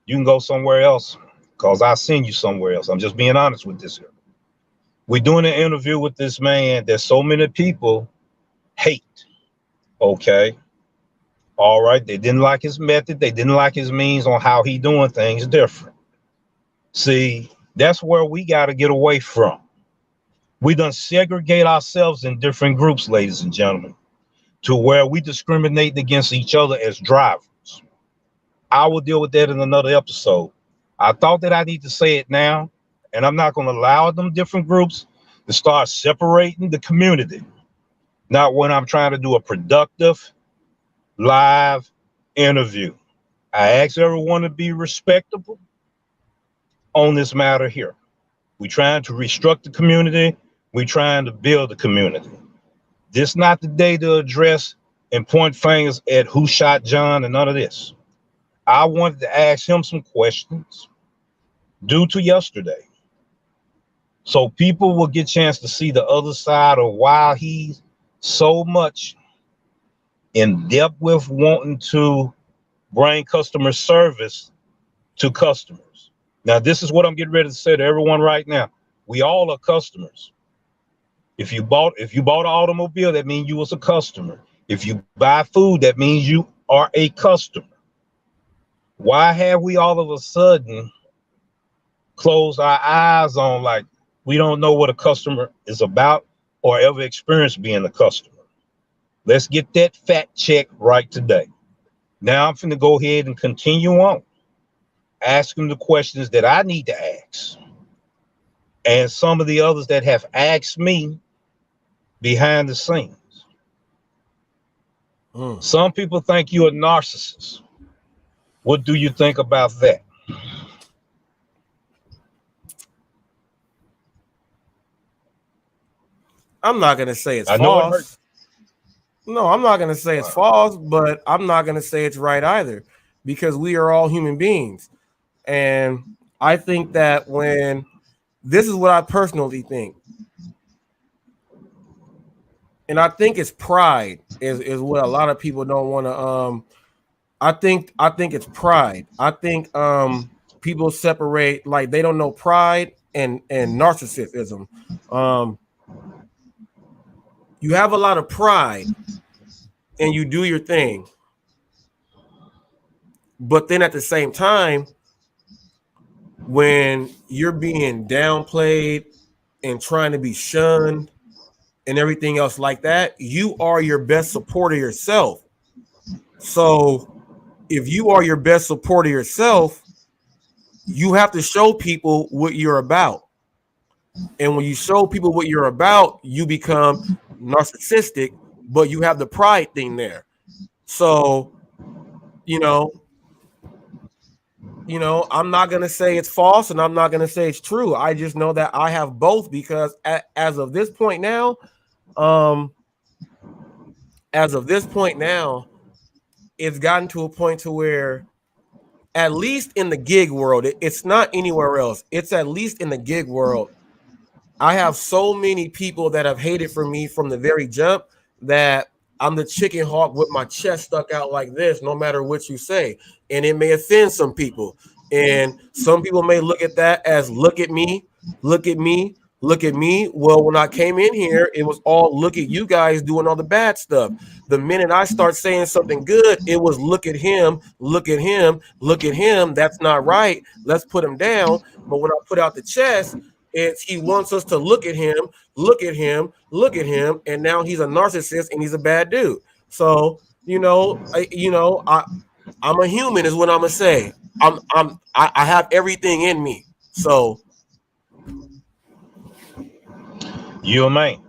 you can go somewhere else because I'll send you somewhere else. I'm just being honest with this here. We're doing an interview with this man that so many people hate. Okay. All right. They didn't like his method. They didn't like his means on how he doing things different. See, that's where we got to get away from. We done segregate ourselves in different groups, ladies and gentlemen, to where we discriminate against each other as drivers. I will deal with that in another episode. I thought that I need to say it now, and I'm not going to allow them different groups to start separating the community. Not when I'm trying to do a productive live interview. I ask everyone to be respectable on this matter here. We're trying to restructure the community. We're trying to build the community. This not the day to address and point fingers at who shot John and none of this. I wanted to ask him some questions due to yesterday, so people will get a chance to see the other side of why he's so much in depth with wanting to bring customer service to customers. Now, this is what I'm getting ready to say to everyone right now. We all are customers. If you bought an automobile, that means you was a customer. If you buy food, that means you are a customer. Why have we all of a sudden closed our eyes on like we don't know what a customer is about or ever experienced being a customer? Let's get that fact check right today. Now I'm finna go ahead and continue on asking the questions that I need to ask, and some of the others that have asked me behind the scenes. Some people think you're a narcissist. What do you think about that? I'm not going to say it's I know it hurts. false. No, I'm not going to say it's false, but I'm not going to say it's right either, because we are all human beings. And I think that when this is what I personally think, and I think it's pride is what a lot of people don't want to I think it's pride. I think people separate, like, they don't know pride and narcissism. Um you have a lot of pride and you do your thing. But then at the same time, when you're being downplayed and trying to be shunned and everything else like that, you are your best supporter yourself. So if you are your best supporter yourself, you have to show people what you're about. And when you show people what you're about, you become narcissistic, but you have the pride thing there. So, you know, I'm not gonna say it's false, and I'm not gonna say it's true. I just know that I have both because as of this point now, um, as of this point now, it's gotten to a point to where, at least in the gig world, it's not anywhere else. It's at least in the gig world. I have so many people that have hated for me from the very jump that I'm the chicken hawk with my chest stuck out like this, no matter what you say. And it may offend some people. And some people may look at that as look at me, look at me, look at me. Well, when I came in here, it was all look at you guys doing all the bad stuff. The minute I start saying something good, it was look at him, look at him, look at him. That's not right. Let's put him down. But when I put out the chest, it's he wants us to look at him, look at him, look at him, and now he's a narcissist and he's a bad dude. So I'm a human, is what I'm gonna say. I have everything in me. So You're a man.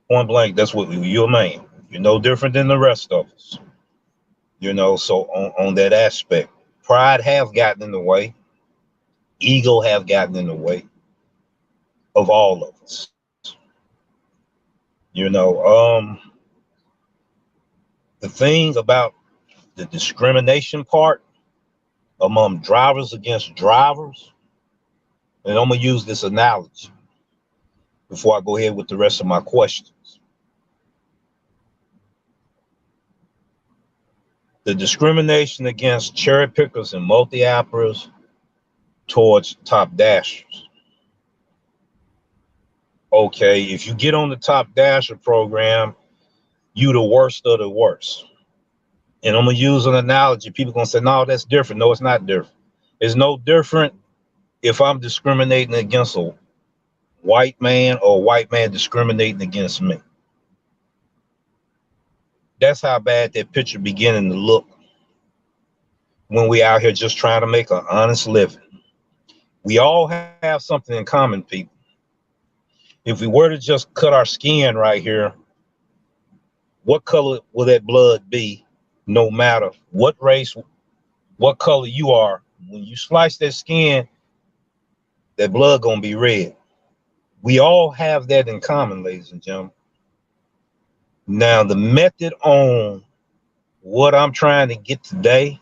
Point blank, that's what you're a man. You're no different than the rest of us. So on that aspect, pride have gotten in the way, ego have gotten in the way of all of us. The thing about the discrimination part among drivers against drivers, and I'm gonna use this analogy before I go ahead with the rest of my questions. The discrimination against cherry pickers and multi-appers towards top dashers. Okay, if you get on the top dasher program, you the worst of the worst. And I'm gonna use an analogy. People gonna say, no, that's different. No, it's not different. It's no different if I'm discriminating against a white man or a white man discriminating against me. That's how bad that picture beginning to look when we out here just trying to make an honest living. We all have something in common, people. If we were to just cut our skin right here, what color will that blood be? No matter what race, what color you are, when you slice that skin, that blood gonna be red. We all have that in common, ladies and gentlemen. Now, the method on what I'm trying to get today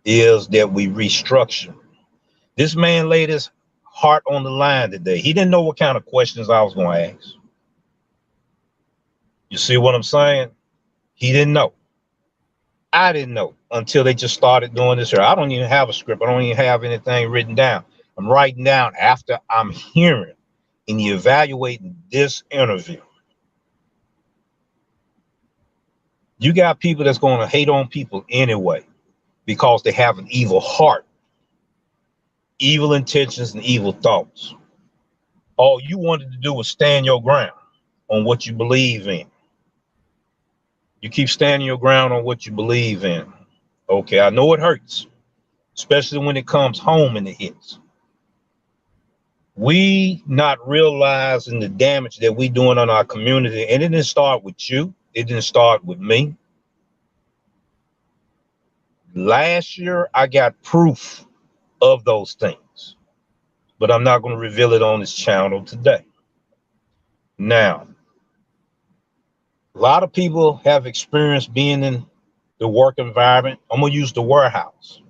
is that we restructure. This man laid his heart on the line today. He didn't know what kind of questions I was going to ask. You see what I'm saying? He didn't know. I didn't know until they just started doing this here. I don't even have a script. I don't even have anything written down. I'm writing down after I'm hearing and evaluating this interview. You got people that's going to hate on people anyway because they have an evil heart, evil intentions, and evil thoughts. All you wanted to do was stand your ground on what you believe in. You keep standing your ground on what you believe in. Okay, I know it hurts, especially when it comes home and it hits. We not realizing the damage that we doing on our community, and it didn't start with you. It didn't start with me. Last year, I got proof of those things, but I'm not going to reveal it on this channel today. Now, a lot of people have experienced being in the work environment. I'm going to use the warehouse,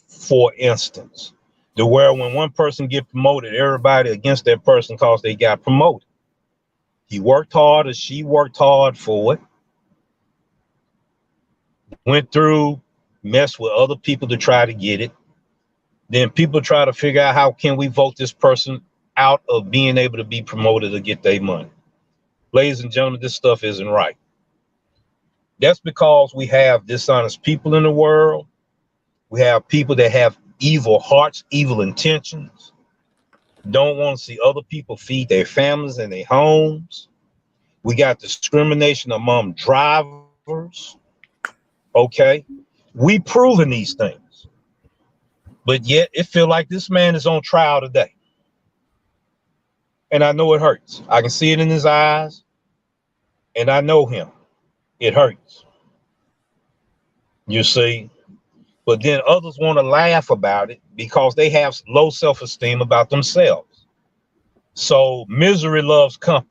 for instance. Where when one person get promoted, everybody against that person because they got promoted. He worked hard or she worked hard for it. Went through, messed with other people to try to get it. Then people try to figure out how can we vote this person out of being able to be promoted or get their money. Ladies and gentlemen, this stuff isn't right. That's because we have dishonest people in the world. We have people that have evil hearts, evil intentions, don't want to see other people feed their families and their homes. We got discrimination among drivers. Okay, we proven these things, but yet it feel like this man is on trial today. And I know it hurts. I can see it in his eyes, and I know him. It hurts. You see? But then others want to laugh about it because they have low self-esteem about themselves. So misery loves company.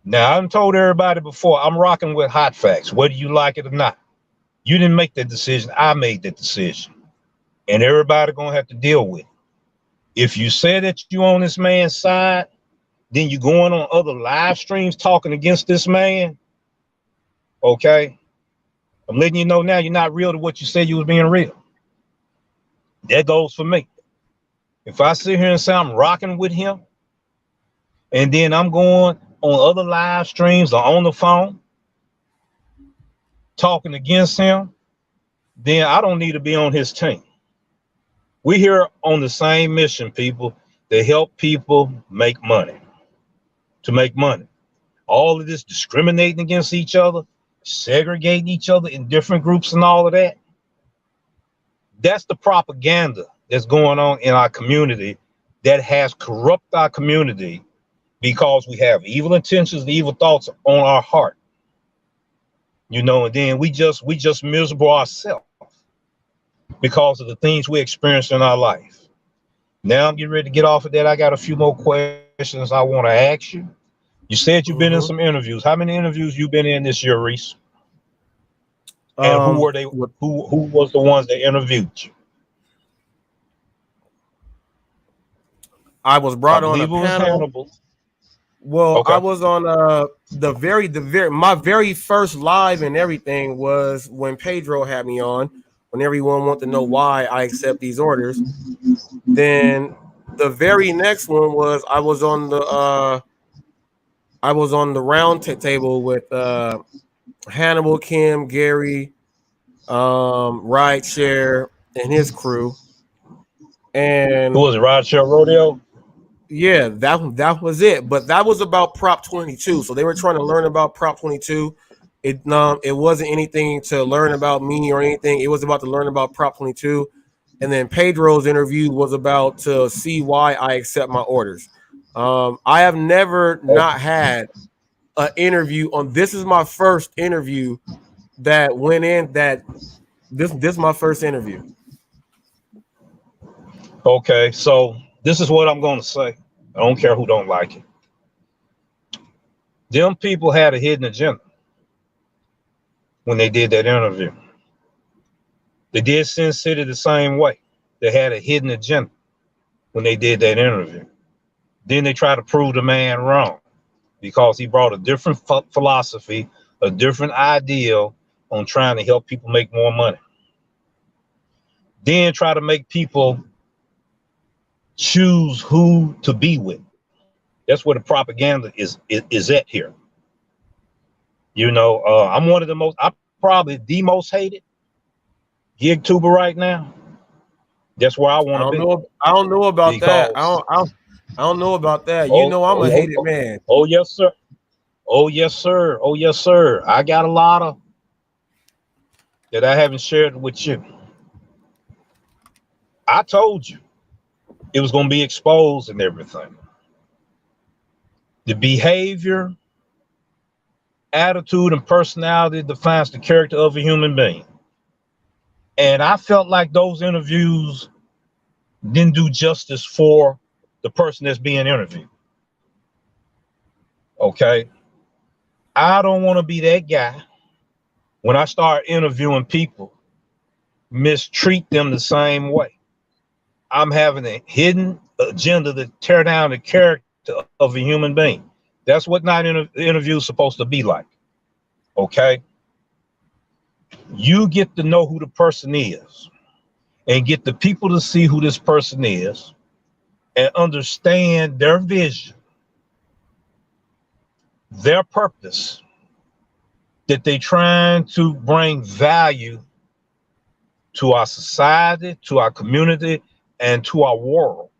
Now, I've told everybody before, I'm rocking with hot facts, whether you like it or not. You didn't make that decision. I made that decision. And everybody going to have to deal with it. If you say that you on this man's side, then you're going on other live streams talking against this man. Okay? I'm letting you know now you're not real to what you said you was being real. That goes for me. If I sit here and say I'm rocking with him, and then I'm going on other live streams or on the phone talking against him, then I don't need to be on his team. We're here on the same mission, people, to help people make money. To make money. All of this discriminating against each other, segregating each other in different groups and all of that, that's the propaganda that's going on in our community that has corrupted our community because we have evil intentions and evil thoughts on our heart. You know, and then we just miserable ourselves because of the things we experience in our life. Now I'm getting ready to get off of that. I got a few more questions I want to ask you. You said you've been in some interviews. How many interviews you been in this year, Reese? And who were they? Who was the ones that interviewed you? I was brought on a panel. Hannibal. Well, okay. I was on my very first live and everything was when Pedro had me on, when everyone wanted to know why I accept these orders. Then the very next one was I was on the round table with Hannibal, Kim, Gary, Rideshare, and his crew. And who was it, Rideshare Rodeo? Yeah, that was it. But that was about Prop 22. So they were trying to learn about Prop 22. It wasn't anything to learn about me or anything. It was about to learn about Prop 22. And then Pedro's interview was about to see why I accept my orders. I have never not had an interview on. This is my first interview that went in. This is my first interview. Okay, so this is what I'm going to say. I don't care who don't like it. Them people had a hidden agenda when they did that interview. They did Sin City the same way. They had a hidden agenda when they did that interview. Then they tried to prove the man wrong because he brought a different philosophy, a different ideal on trying to help people make more money. Then try to make people choose who to be with. That's where the propaganda is at here. You know, I'm one of the most, I'm probably the most hated gig tuber right now. That's where I want to be. I don't know about that. I don't know about that. You know, I'm a hated man. Oh yes, sir. Oh yes, sir. Oh yes, sir. I got a lot of that I haven't shared with you. I told you it was going to be exposed and everything. The behavior, attitude, and personality defines the character of a human being. And I felt like those interviews didn't do justice for the person that's being interviewed. Okay. I don't want to be that guy when I start interviewing people, mistreat them the same way. I'm having a hidden agenda to tear down the character of a human being. That's what night interview is supposed to be like. Okay. You get to know who the person is and get the people to see who this person is and understand their vision, their purpose, that they trying to bring value to our society, to our community, and to our world.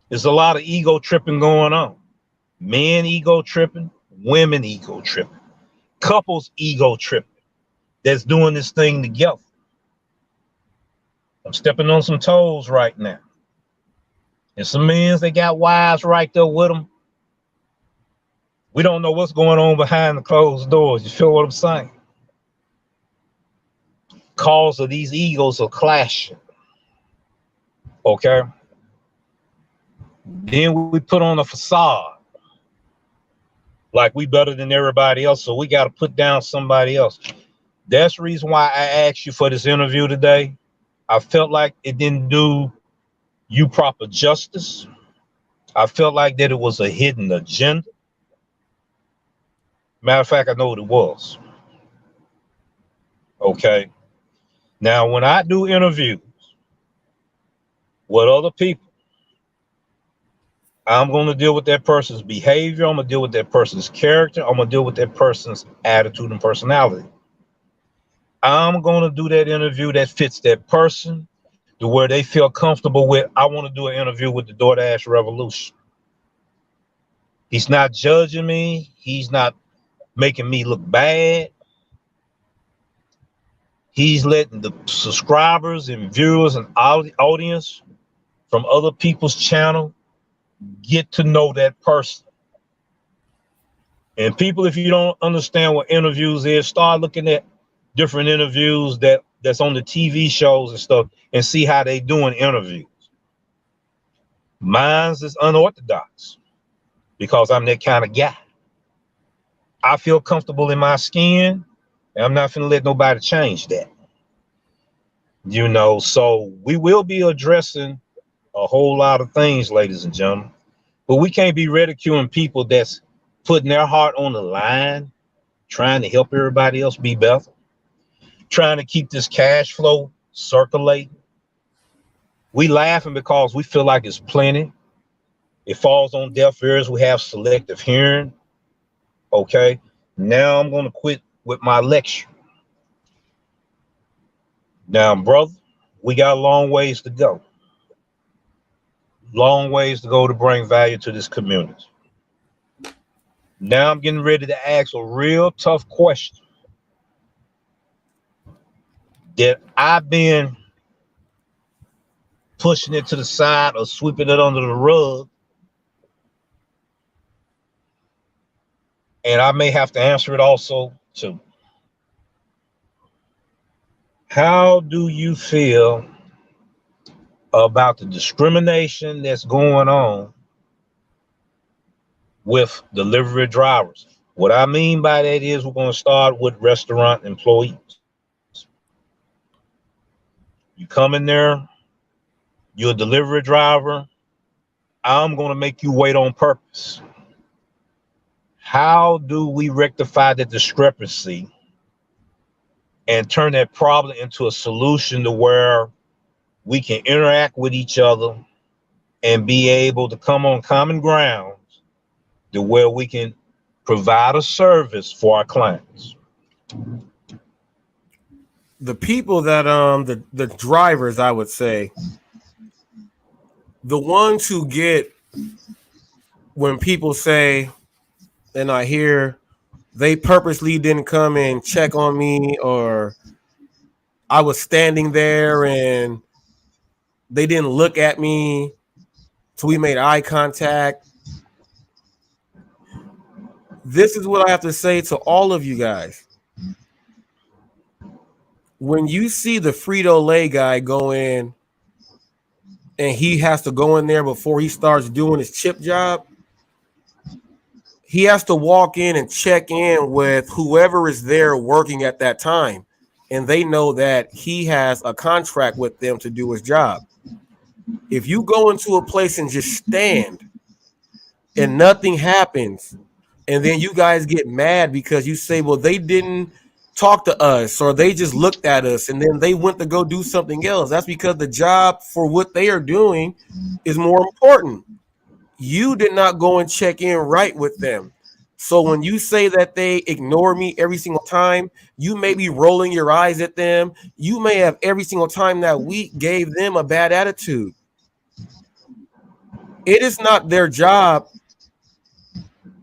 There's a lot of ego tripping going on. Men ego tripping, women ego tripping, couples ego tripping that's doing this thing together. I'm stepping on some toes right now. And some men, they got wives right there with them. We don't know what's going on behind the closed doors. You feel what I'm saying? Cause of these egos are clashing. Okay. Then we put on a facade like we better than everybody else. So we got to put down somebody else. That's the reason why I asked you for this interview today. I felt like it didn't do you proper justice. I felt like that it was a hidden agenda. Matter of fact, I know what it was. Okay. Now, when I do interviews with other people, I'm going to deal with that person's behavior. I'm going to deal with that person's character. I'm going to deal with that person's attitude and personality. I'm going to do that interview that fits that person to where they feel comfortable with. I want to do an interview with the DoorDash Revolution. He's not judging me. He's not making me look bad. He's letting the subscribers and viewers and audience from other people's channel get to know that person. And people, if you don't understand what interviews is, start looking at different interviews that's on the TV shows and stuff and see how they doing interviews. Mine's is unorthodox because I'm that kind of guy. I feel comfortable in my skin and I'm not finna let nobody change that. You know, so we will be addressing a whole lot of things, ladies and gentlemen, but we can't be ridiculing people that's putting their heart on the line, trying to help everybody else be better, trying to keep this cash flow circulating. We laughing because we feel like it's plenty. It falls on deaf ears. We have selective hearing. Okay. Now I'm going to quit with my lecture. Now, brother, we got a long ways to go. Long ways to go to bring value to this community. Now I'm getting ready to ask a real tough question that I've been pushing it to the side or sweeping it under the rug. And I may have to answer it also too. How do you feel about the discrimination that's going on with delivery drivers? What I mean by that is we're going to start with restaurant employees. You come in there, you're a delivery driver, I'm going to make you wait on purpose. How do we rectify the discrepancy and turn that problem into a solution to where we can interact with each other and be able to come on common grounds to where we can provide a service for our clients? The people that the drivers, I would say, the ones who get when people say, and I hear they purposely didn't come and check on me, or I was standing there and they didn't look at me, so we made eye contact. This is what I have to say to all of you guys. When you see the Frito-Lay guy go in and he has to go in there before he starts doing his chip job, he has to walk in and check in with whoever is there working at that time. And they know that he has a contract with them to do his job. If you go into a place and just stand and nothing happens, and then you guys get mad because you say, well, they didn't talk to us, or they just looked at us and then they went to go do something else. That's because the job for what they are doing is more important. You did not go and check in right with them. So when you say that they ignore me every single time, you may be rolling your eyes at them. You may have every single time that week gave them a bad attitude. It is not their job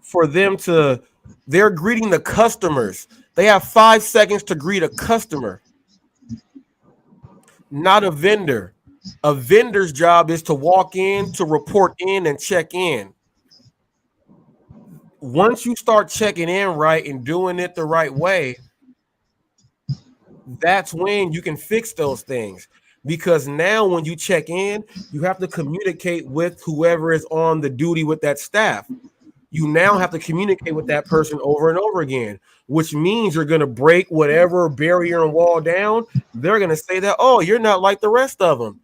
for them to, they're greeting the customers. They have 5 seconds to greet a customer, not a vendor. A vendor's job is to walk in, to report in, and check in. Once you start checking in right and doing it the right way, that's when you can fix those things. Because now when you check in, you have to communicate with whoever is on the duty with that staff. You now have to communicate with that person over and over again, which means you're going to break whatever barrier and wall down. They're going to say that, oh, you're not like the rest of them.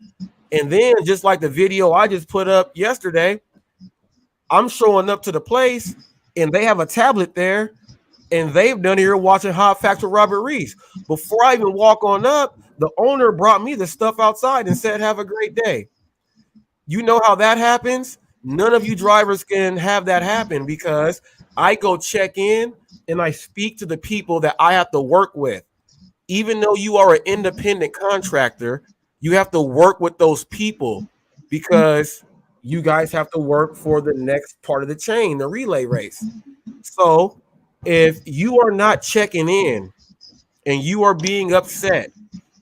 And then, just like the video I just put up yesterday, I'm showing up to the place and they have a tablet there and they've done here watching Hot Facts with Robert Reese. Before I even walk on up, the owner brought me the stuff outside and said, have a great day. You know how that happens? None of you drivers can have that happen because I go check in and I speak to the people that I have to work with. Even though you are an independent contractor, you have to work with those people because you guys have to work for the next part of the chain, the relay race. So if you are not checking in and you are being upset,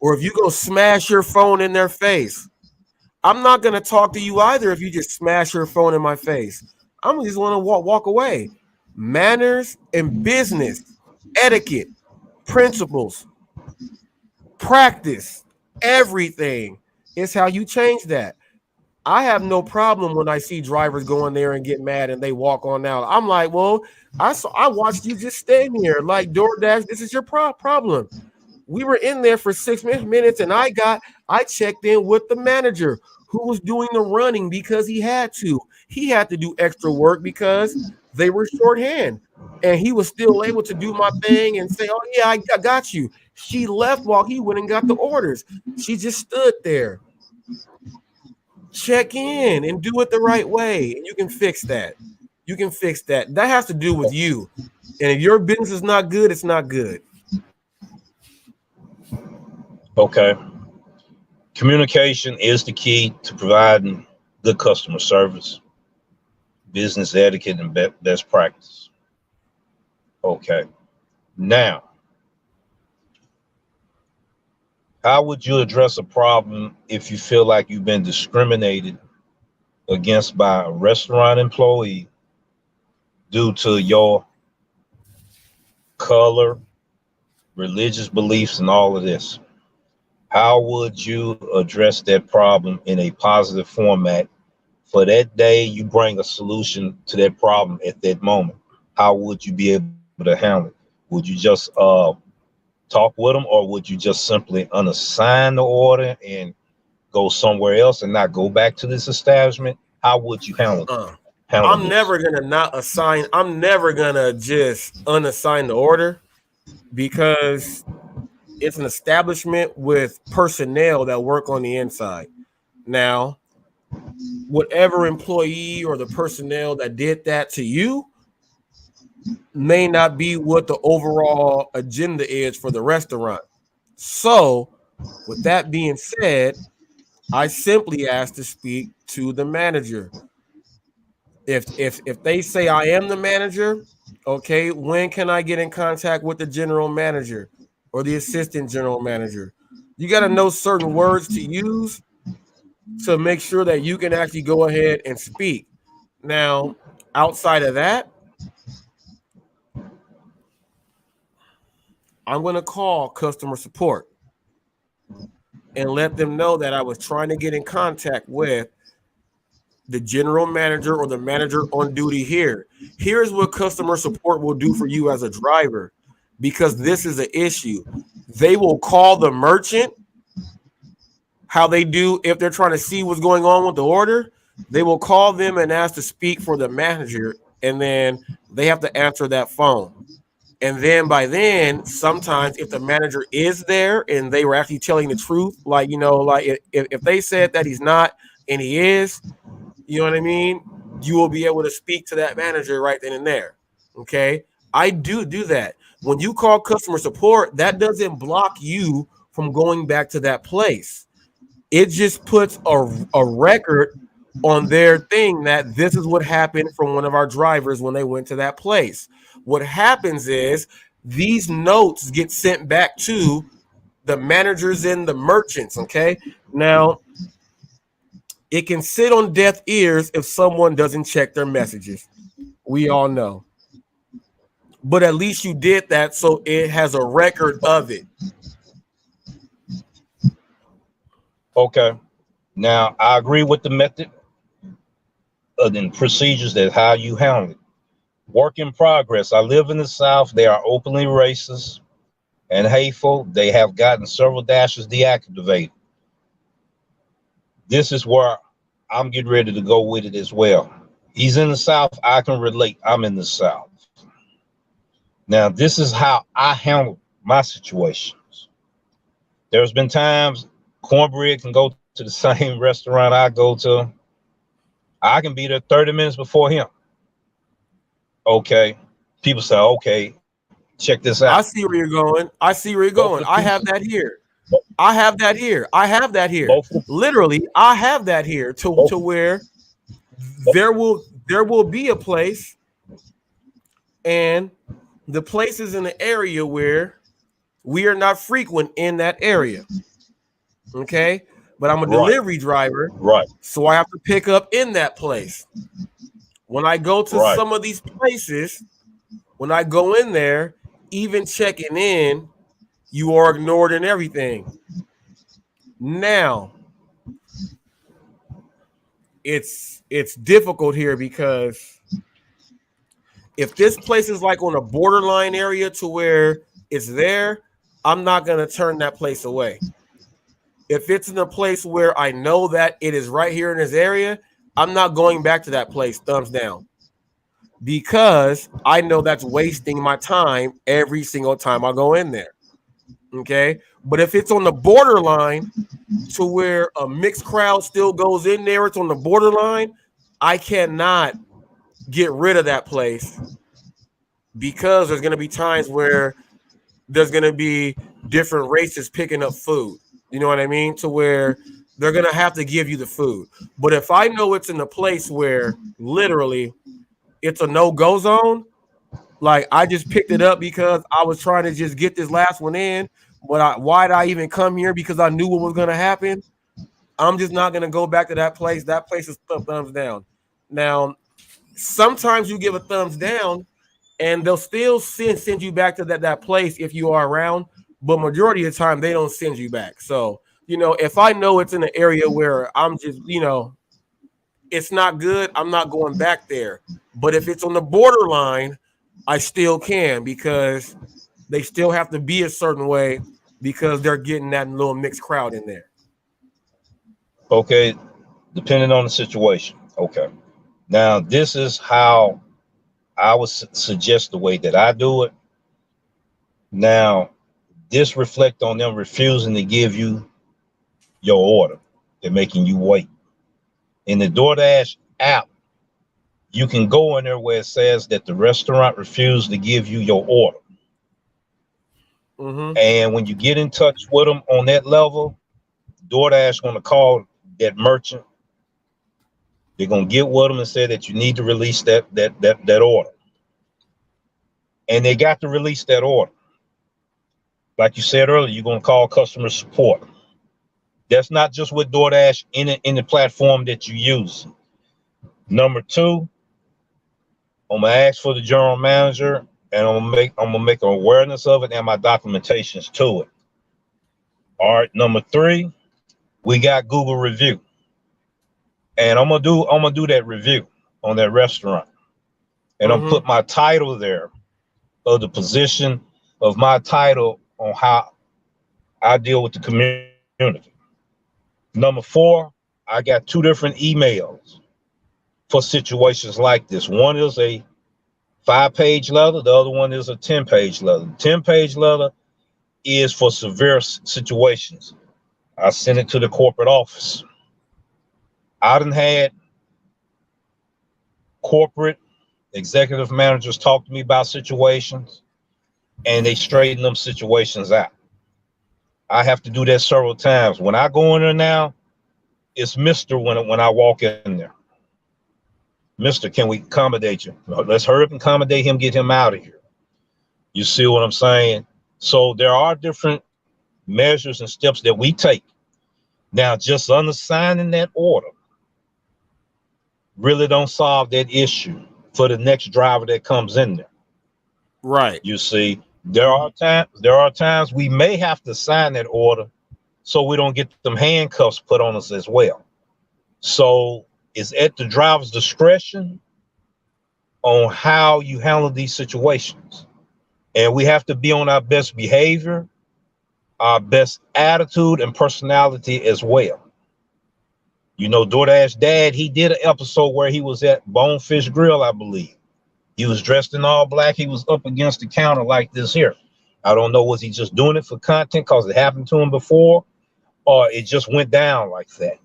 or if you go smash your phone in their face, I'm not going to talk to you either if you just smash your phone in my face. I'm just want to walk away. Manners and business, etiquette, principles, practice, everything is how you change that. I have no problem when I see drivers go in there and get mad and they walk on out. I'm like, well, I watched you just stand here like DoorDash. This is your problem. We were in there for 6 minutes and I checked in with the manager who was doing the running because he had to. He had to do extra work because they were shorthand. And he was still able to do my thing and say, oh, yeah, I got you. She left while he went and got the orders. She just stood there. Check in and do it the right way. And you can fix that. You can fix that. That has to do with you. And if your business is not good, it's not good. Okay. Communication is the key to providing good customer service, business etiquette, and best practice. Okay. Now, how would you address a problem if you feel like you've been discriminated against by a restaurant employee due to your color, religious beliefs, and all of this? How would you address that problem in a positive format? For that day, you bring a solution to that problem at that moment. How would you be able to handle it? Would you just talk with them, or would you just simply unassign the order and go somewhere else and not go back to this establishment? How would you handle I'm this? never gonna not assign. I'm never gonna just unassign the order because it's an establishment with personnel that work on the inside. Now, whatever employee or the personnel that did that to you may not be what the overall agenda is for the restaurant. So, with that being said, I simply ask to speak to the manager. If they say I am the manager, okay, when can I get in contact with the general manager or the assistant general manager? You got to know certain words to use to make sure that you can actually go ahead and speak. Now, outside of that, I'm going to call customer support and let them know that I was trying to get in contact with the general manager or the manager on duty here. Here's what customer support will do for you as a driver, because this is an issue. They will call the merchant, how they do if they're trying to see what's going on with the order. They will call them and ask to speak for the manager, and then they have to answer that phone. And then by then, sometimes if the manager is there and they were actually telling the truth, like, like if they said that he's not and he is, you know what I mean? You will be able to speak to that manager right then and there. Okay. I do that. When you call customer support, that doesn't block you from going back to that place. It just puts a record on their thing that this is what happened from one of our drivers when they went to that place. What happens is these notes get sent back to the managers and the merchants. Okay. Now, It can sit on deaf ears if someone doesn't check their messages. We all know. But at least you did that, so it has a record of it. Okay. Now, I agree with the method and procedures that how you handle it. Work in progress. I live in the South. They are openly racist and hateful. They have gotten several dashes deactivated. This is where I'm getting ready to go with it as well. He's in the South. I can relate. I'm in the South. Now, this is how I handle my situations. There's been times cornbread can go to the same restaurant I go to. I can be there 30 minutes before him. Okay. People say, okay, check this out. I see where you're going. I see where you're Both of going. the I pieces, have that here. I have that here. I have that here. both of Literally, I have that here to both, where there will be a place, and the place is in an area where we are not frequent in that area. Okay. But I'm a right, delivery driver, right, so I have to pick up in that place. When I go to right. some of these places, when I go in there, even checking in, you are ignored and everything. Now, it's difficult here because if this place is like on a borderline area to where it's there, I'm not going to turn that place away. If it's in a place where I know that it is right here in this area, I'm not going back to that place, thumbs down, because I know that's wasting my time every single time I go in there. Okay. But if it's on the borderline to where a mixed crowd still goes in there, it's on the borderline, I cannot get rid of that place because there's going to be times where there's going to be different races picking up food. You know what I mean? To where they're going to have to give you the food. But if I know it's in a place where literally it's a no-go zone, like I just picked it up because I was trying to just get this last one in, but why did I even come here? Because I knew what was going to happen. I'm just not going to go back to that place. That place is thumbs down. Now, sometimes you give a thumbs down and they'll still send you back to that place if you are around, but majority of the time they don't send you back. So, if I know it's in an area where I'm just, it's not good, I'm not going back there. But if it's on the borderline, I still can because they still have to be a certain way because they're getting that little mixed crowd in there. Okay. Depending on the situation. Okay. Now, this is how I would suggest the way that I do it. Now, this reflect on them refusing to give you your order. They're making you wait. In the DoorDash app, you can go in there where it says that the restaurant refused to give you your order. Mm-hmm. And when you get in touch with them on that level, DoorDash going to call that merchant. They're going to get with them and say that you need to release that order. And they got to release that order. Like you said earlier, you're going to call customer support. That's not just with DoorDash in the platform that you use. Number two, I'm gonna ask for the general manager, and I'm gonna make an awareness of it and my documentations to it. All right. Number three, we got Google review, and I'm gonna do that review on that restaurant, and I'm Mm-hmm. put my title there of the position of my title on how I deal with the community. Number four, I got two different emails for situations like this. One is a 5-page letter. The other one is a 10-page letter. 10-page letter is for severe situations. I sent it to the corporate office. I done had corporate executive managers talk to me about situations, and they straighten them situations out. I have to do that several times. When I go in there now, it's Mr. When I walk in there. Mr., can we accommodate you? Let's hurry up and accommodate him, get him out of here. You see what I'm saying? So there are different measures and steps that we take. Now, just undersigning that order, really don't solve that issue for the next driver that comes in there. Right. You see, there are times we may have to sign that order so we don't get them handcuffs put on us as well. So it's at the driver's discretion on how you handle these situations. And we have to be on our best behavior, our best attitude and personality as well. You know, DoorDash Dad, he did an episode where he was at Bonefish Grill, I believe. He was dressed in all black. He was up against the counter like this here. I don't know, was he just doing it for content because it happened to him before, or it just went down like that?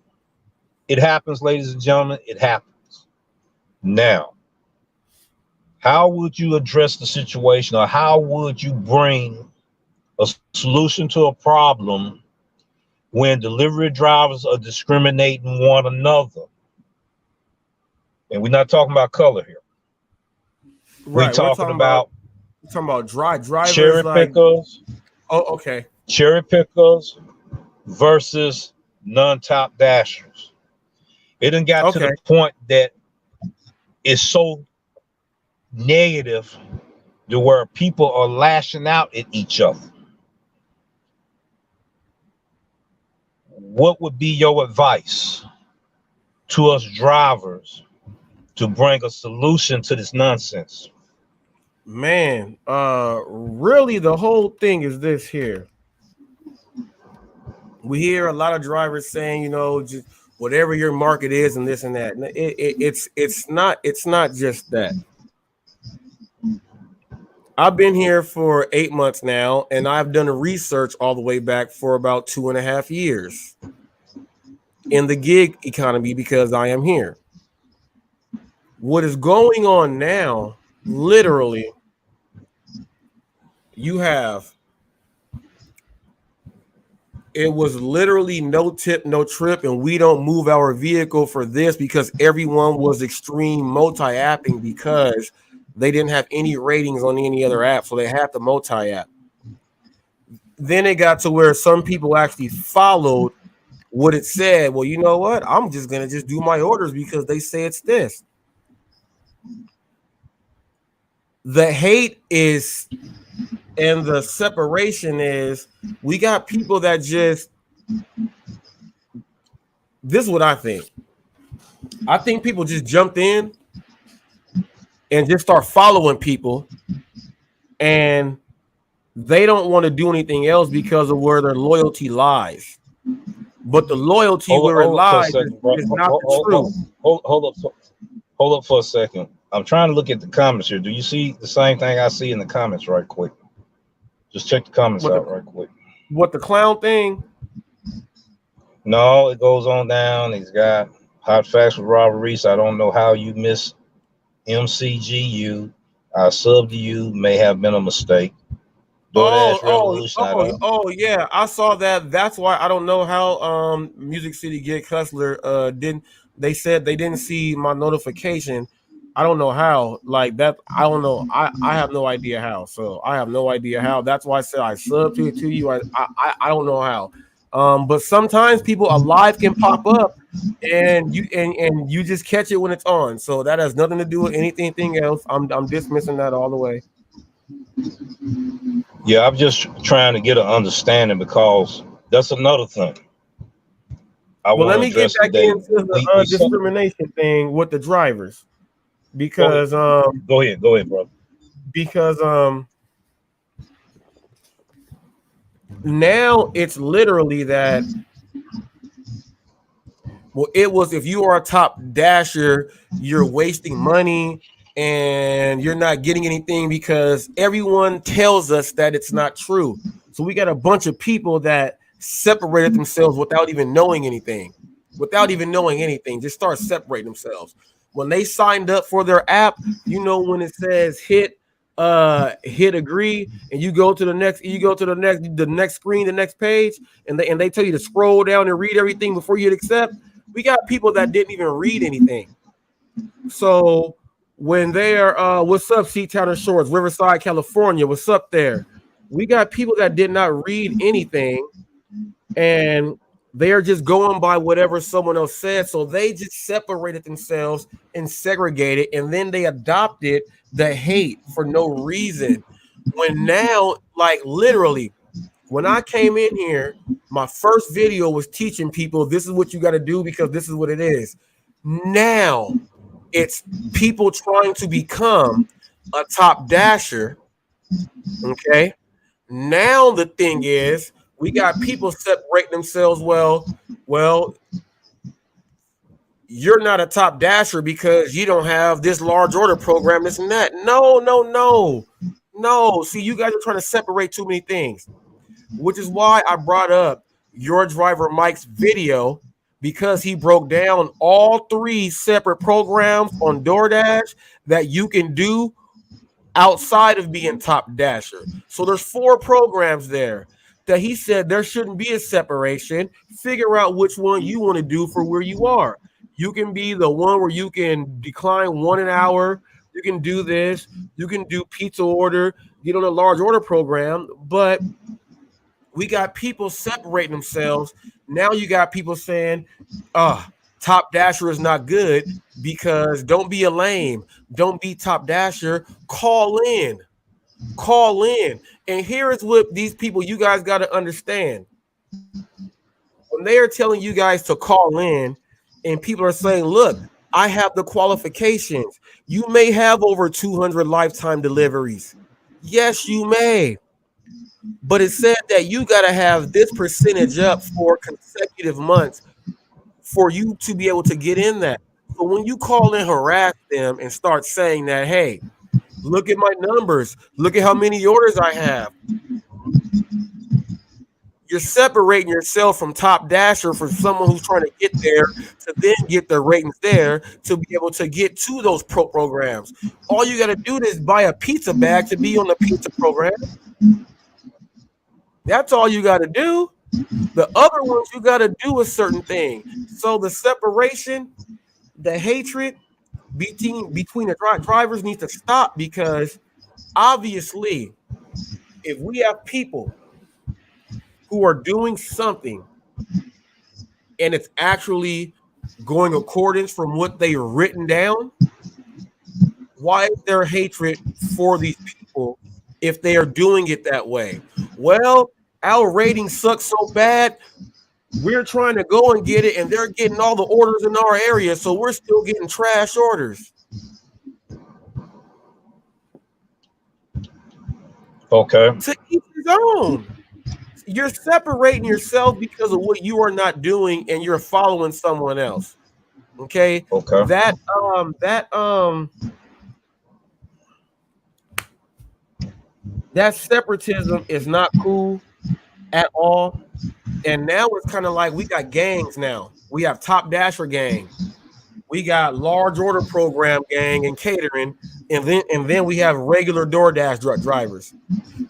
It happens, ladies and gentlemen. It happens. Now, how would you address the situation, or how would you bring a solution to a problem when delivery drivers are discriminating one another? And we're not talking about color here. Right. We're talking about drivers, cherry pickers. Oh, okay. Cherry pickers versus non-top dashers. It done got to the point that it's so negative to where people are lashing out at each other. What would be your advice to us drivers to bring a solution to this nonsense? Man, really the whole thing is this here. We hear a lot of drivers saying, you know, just whatever your market is and this and that. It's not just that. I've been here for 8 months now, and I've done research all the way back for about 2.5 years in the gig economy because I am here. What is going on now, literally, it was literally no tip, no trip, and we don't move our vehicle for this because everyone was extreme multi-apping because they didn't have any ratings on any other app, so they had the multi-app. Then it got to where some people actually followed what it said. Well, you know what? I'm just going to just do my orders because they say it's this. The hate is, and the separation is, we got people that just, this is what I think. I think people just jumped in and just start following people, and they don't want to do anything else because of where their loyalty lies. But the loyalty where it lies is not the truth. Hold up for a second. I'm trying to look at the comments here. Do you see the same thing I see in the comments right quick? Just check the comments out right quick. What, the clown thing? No, it goes on down. He's got hot facts with Robert Reese. I don't know how you miss MCGU. I subbed to you. May have been a mistake. Yeah, I saw that. That's why I don't know how Music City Get Hustler didn't. They said they didn't see my notification. I don't know how. Like that, I don't know. I have no idea how. So I have no idea how. That's why I said I subbed to you. I don't know how. But sometimes people alive can pop up, and you just catch it when it's on. So that has nothing to do with anything else. I'm dismissing that all the way. Yeah, I'm just trying to get an understanding because that's another thing. Let me get back into the discrimination thing with the drivers, because go ahead, bro. Because now it's literally that. Well, it was, if you are a top dasher, you're wasting money and you're not getting anything because everyone tells us that it's not true. So we got a bunch of people that separated themselves without even knowing anything. Just start separating themselves. When they signed up for their app, you know, when it says hit agree, and you go to the next screen, the next page, and they tell you to scroll down and read everything before you hit accept. We got people that didn't even read anything. So when they're what's up, Seatown and Shores, Riverside, California, what's up there? We got people that did not read anything, and They are just going by whatever someone else said. So they just separated themselves and segregated, and then they adopted the hate for no reason. When now, like literally, when I came in here, my first video was teaching people this is what you got to do because this is what it is. Now it's people trying to become a top dasher. Okay. Now the thing is, we got people separating themselves. Well, you're not a top dasher because you don't have this large order program, this and that. No. See, you guys are trying to separate too many things, which is why I brought up your driver Mike's video, because he broke down all 3 separate programs on DoorDash that you can do outside of being top dasher. So there's 4 programs there that he said there shouldn't be a separation. Figure out which one you want to do for where you are. You can be the one where you can decline 1 an hour. You can do this. You can do pizza order, get on a large order program. But we got people separating themselves. Now you got people saying, top dasher is not good because don't be a lame. Don't be top dasher. Call in. And here is what these people, you guys got to understand. When they are telling you guys to call in and people are saying, look, I have the qualifications. You may have over 200 lifetime deliveries. Yes, you may. But it said that you got to have this percentage up for consecutive months for you to be able to get in that. So when you call and harass them and start saying that, hey, look at my numbers, look at how many orders I have, you're separating yourself from top dasher for someone who's trying to get there to then get the ratings there to be able to get to those programs. All you got to do is buy a pizza bag to be on the pizza program. That's all you got to do. The other ones, you got to do a certain thing. So the separation, the hatred between the drivers needs to stop, because obviously, if we have people who are doing something and it's actually going accordance from what they written down, why is there hatred for these people if they are doing it that way? Well, our ratings suck so bad, we're trying to go and get it, and they're getting all the orders in our area, so we're still getting trash orders. Okay. To each his own. You're separating yourself because of what you are not doing, and you're following someone else. Okay. That separatism is not cool at all. And now it's kind of like we got gangs now. We have top dasher gang. We got large order program gang and catering, and then we have regular DoorDash drivers.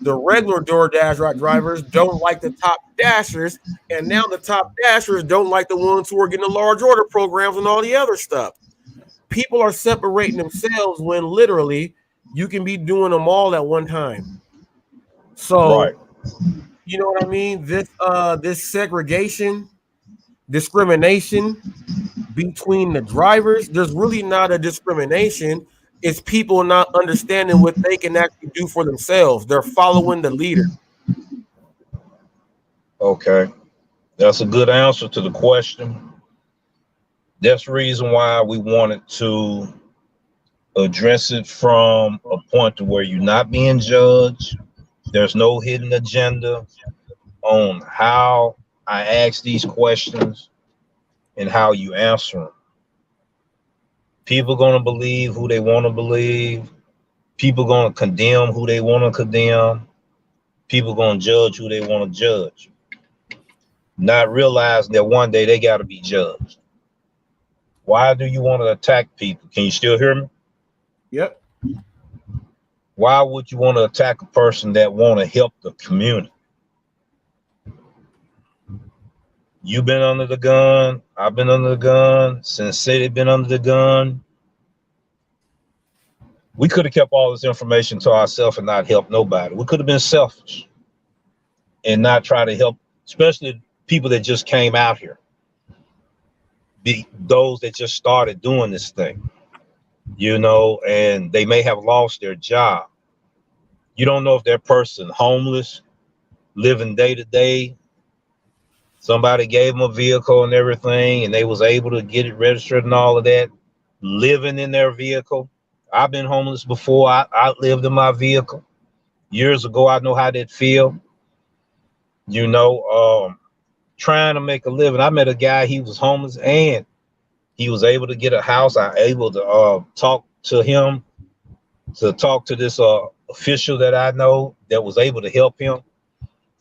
The regular DoorDash drivers don't like the top dashers, and now the top dashers don't like the ones who are getting the large order programs and all the other stuff. People are separating themselves when literally you can be doing them all at one time. So, right. You know what I mean? This segregation, discrimination between the drivers, there's really not a discrimination. It's people not understanding what they can actually do for themselves. They're following the leader. Okay. That's a good answer to the question. That's the reason why we wanted to address it from a point to where you're not being judged. There's no hidden agenda on how I ask these questions and how you answer them. People are going to believe who they want to believe. People are going to condemn who they want to condemn. People are going to judge who they want to judge, not realizing that one day they got to be judged. Why do you want to attack people? Can you still hear me? Yep. Why would you want to attack a person that want to help the community? You've been under the gun. I've been under the gun. Since City been under the gun. We could have kept all this information to ourselves and not helped nobody. We could have been selfish and not try to help, especially people that just came out here, those that just started doing this thing, and they may have lost their job. You don't know if that person homeless, living day to day. Somebody gave them a vehicle and everything, and they was able to get it registered and all of that, living in their vehicle. I've been homeless before. I lived in my vehicle years ago. I know how that feel. You know, trying to make a living. I met a guy. He was homeless and he was able to get a house. I able to talk to him, to talk to this official that I know that was able to help him.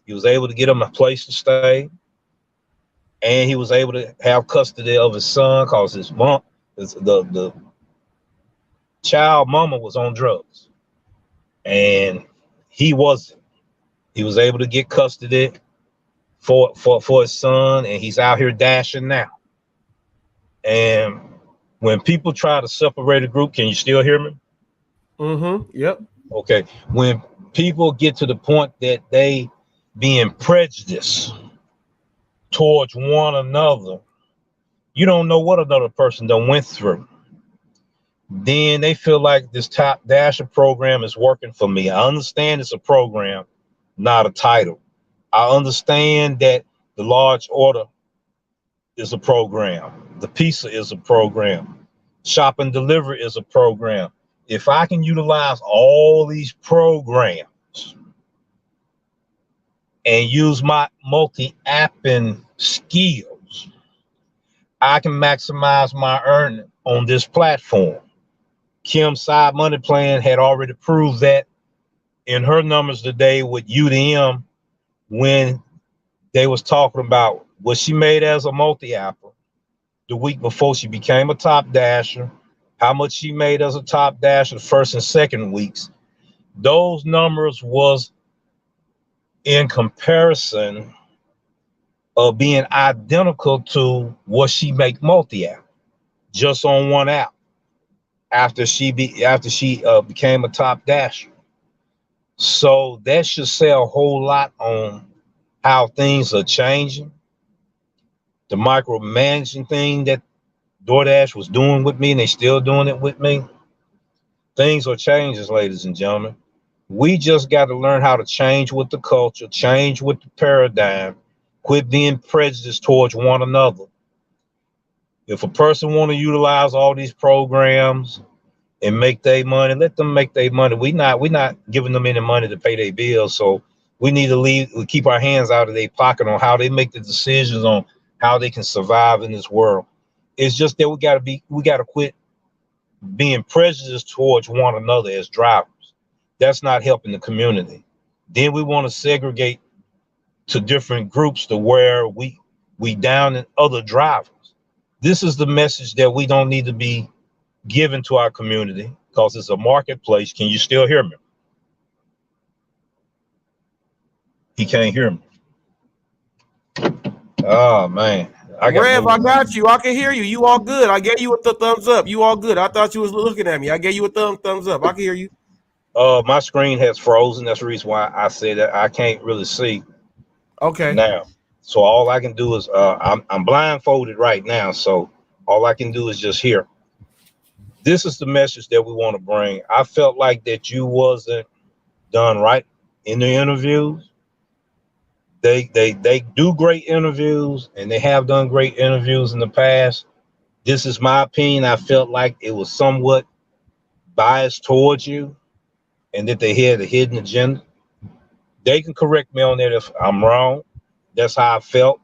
He was able to get him a place to stay, and he was able to have custody of his son because his mom, the child mama was on drugs, and he wasn't. He was able to get custody for his son, and he's out here dashing now. And when people try to separate a group, can you still hear me? Yep. Okay. When people get to the point that they being prejudiced towards one another, you don't know what another person done went through. Then they feel like this Top Dasher program is working for me. I understand it's a program, not a title. I understand that the large order is a program. The pizza is a program. Shop and delivery is a program. If I can utilize all these programs and use my multi-apping skills, I can maximize my earning on this platform. Kim's side money plan had already proved that in her numbers today with UDM when they was talking about what she made as a multi-apper the week before she became a top dasher, how much she made as a top dasher the first and second weeks. Those numbers was in comparison of being identical to what she make multi-app just on one app after she became a top dasher. So that should say a whole lot on how things are changing. The micromanaging thing that DoorDash was doing with me, and they still doing it with me. Things are changing, ladies and gentlemen. We just got to learn how to change with the culture, change with the paradigm, quit being prejudiced towards one another. If a person want to utilize all these programs and make their money, let them make their money. We're not giving them any money to pay their bills. So we need to keep our hands out of their pocket on how they make the decisions on how they can survive in this world. It's just that we gotta quit being prejudiced towards one another as drivers. That's not helping the community. Then we want to segregate to different groups to where we down in other drivers. This is the message that we don't need to be given to our community because it's a marketplace. Can you still hear me? He can't hear me. Oh man. Rev, I got you. I can hear you. You all good. I gave you a thumbs up. You all good. I thought you was looking at me. I gave you a thumbs up. I can hear you. My screen has frozen. That's the reason why I said that I can't really see. Okay. Now, so all I can do is I'm blindfolded right now. So all I can do is just hear. This is the message that we want to bring. I felt like that you wasn't done right in the interviews. They do great interviews, and they have done great interviews in the past. This is my opinion. I felt like it was somewhat biased towards you, and that they had a hidden agenda. They can correct me on that if I'm wrong. That's how I felt.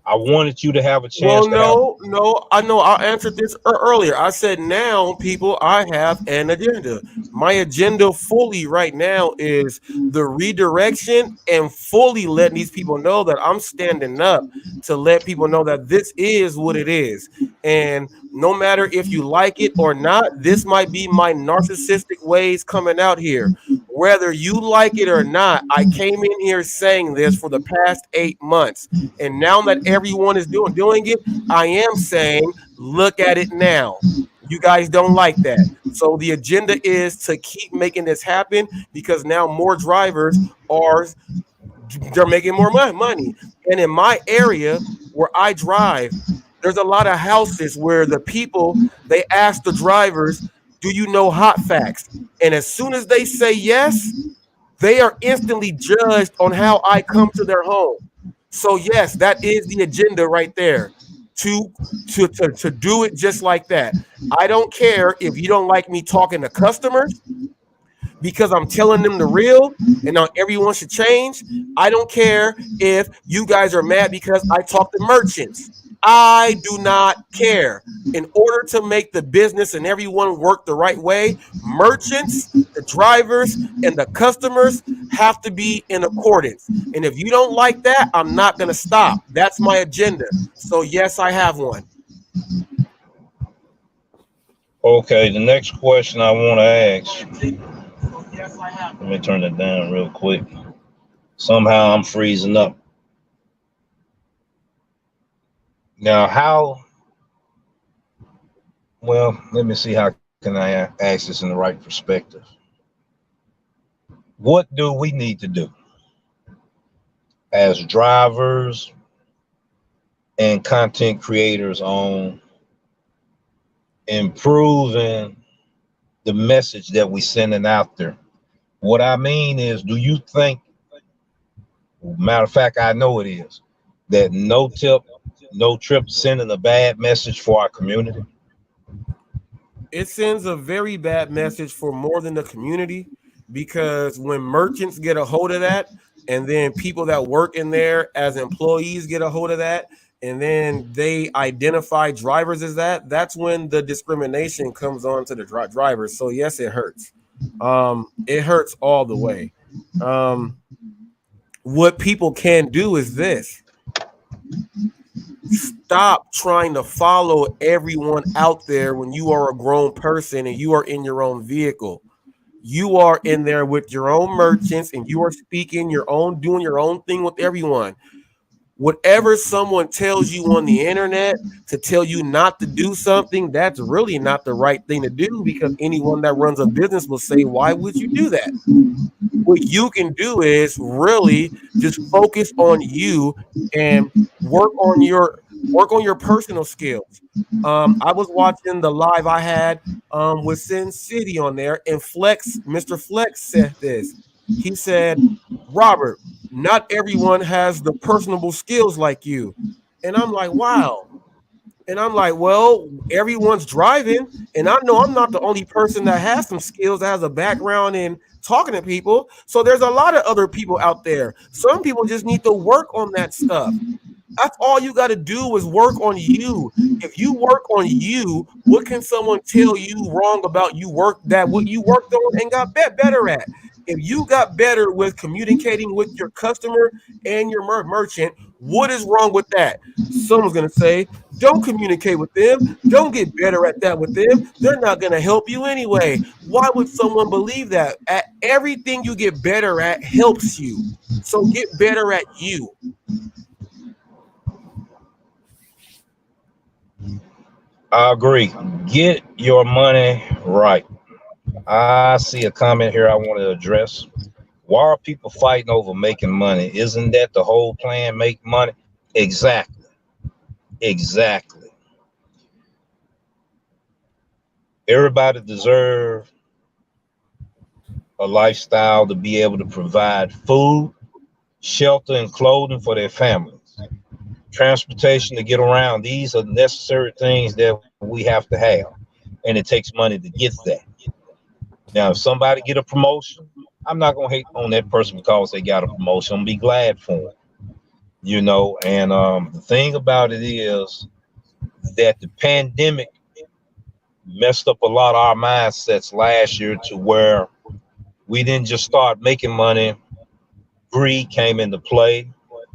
I wanted you to have a chance Well, to have. no. I know I answered this earlier. I said, now, people, I have an agenda. My agenda fully right now is the redirection and fully letting these people know that I'm standing up to let people know that this is what it is. And no matter if you like it or not, this might be my narcissistic ways coming out here. Whether you like it or not, I came in here saying this for the past 8 months. And now that everyone is doing it, I am saying, look at it now. You guys don't like that. So the agenda is to keep making this happen because now more drivers are they're making more money. And in my area where I drive, there's a lot of houses where the people, they ask the drivers, do you know hot facts? And as soon as they say yes, they are instantly judged on how I come to their home. So yes, that is the agenda right there. To to do it just like that. I don't care if you don't like me talking to customers because I'm telling them the real and now everyone should change. I don't care if you guys are mad because I talk to merchants. I do not care. In order to make the business and everyone work the right way, merchants, the drivers, and the customers have to be in accordance. And if you don't like that, I'm not going to stop. That's my agenda. So, yes, I have one. Okay, the next question I want to ask. Let me turn that down real quick. Somehow I'm freezing up. Now, well, let me see how can I ask this in the right perspective. What do we need to do as drivers and content creators on improving the message that we're sending out there? What I mean is, do you think, matter of fact, I know it is, that no tip, no trip sending a bad message for our community? It sends a very bad message for more than the community because when merchants get a hold of that, and then people that work in there as employees get a hold of that, and then they identify drivers as that, that's when the discrimination comes on to the drivers. So yes, it hurts. It hurts all the way. Um, what people can do is this: stop trying to follow everyone out there when you are a grown person and you are in your own vehicle. You are in there with your own merchants and you are speaking your own, doing your own thing with everyone. Whatever someone tells you on the internet to tell you not to do something, that's really not the right thing to do because anyone that runs a business will say, why would you do that? What you can do is really just focus on you and work on your personal skills. I was watching the live I had with Sin City on there, and Mr. Flex said this. He said, Robert, not everyone has the personable skills like you. And I'm like, wow. And I'm like, well, everyone's driving. And I know I'm not the only person that has some skills, that has a background in talking to people. So there's a lot of other people out there. Some people just need to work on that stuff. That's all you got to do is work on you. If you work on you, what can someone tell you wrong about what you worked on and got better at? If you got better with communicating with your customer and your merchant, what is wrong with that? Someone's going to say, don't communicate with them. Don't get better at that with them. They're not going to help you anyway. Why would someone believe that? At everything you get better at helps you. So get better at you. I agree. Get your money right. I see a comment here I want to address. Why are people fighting over making money? Isn't that the whole plan? Make money? Exactly. Exactly. Everybody deserves a lifestyle to be able to provide food, shelter, and clothing for their families. Transportation to get around. These are necessary things that we have to have. And it takes money to get that. Now, if somebody get a promotion, I'm not gonna hate on that person because they got a promotion. I'm gonna be glad for them, And the thing about it is that the pandemic messed up a lot of our mindsets last year to where we didn't just start making money. Greed came into play.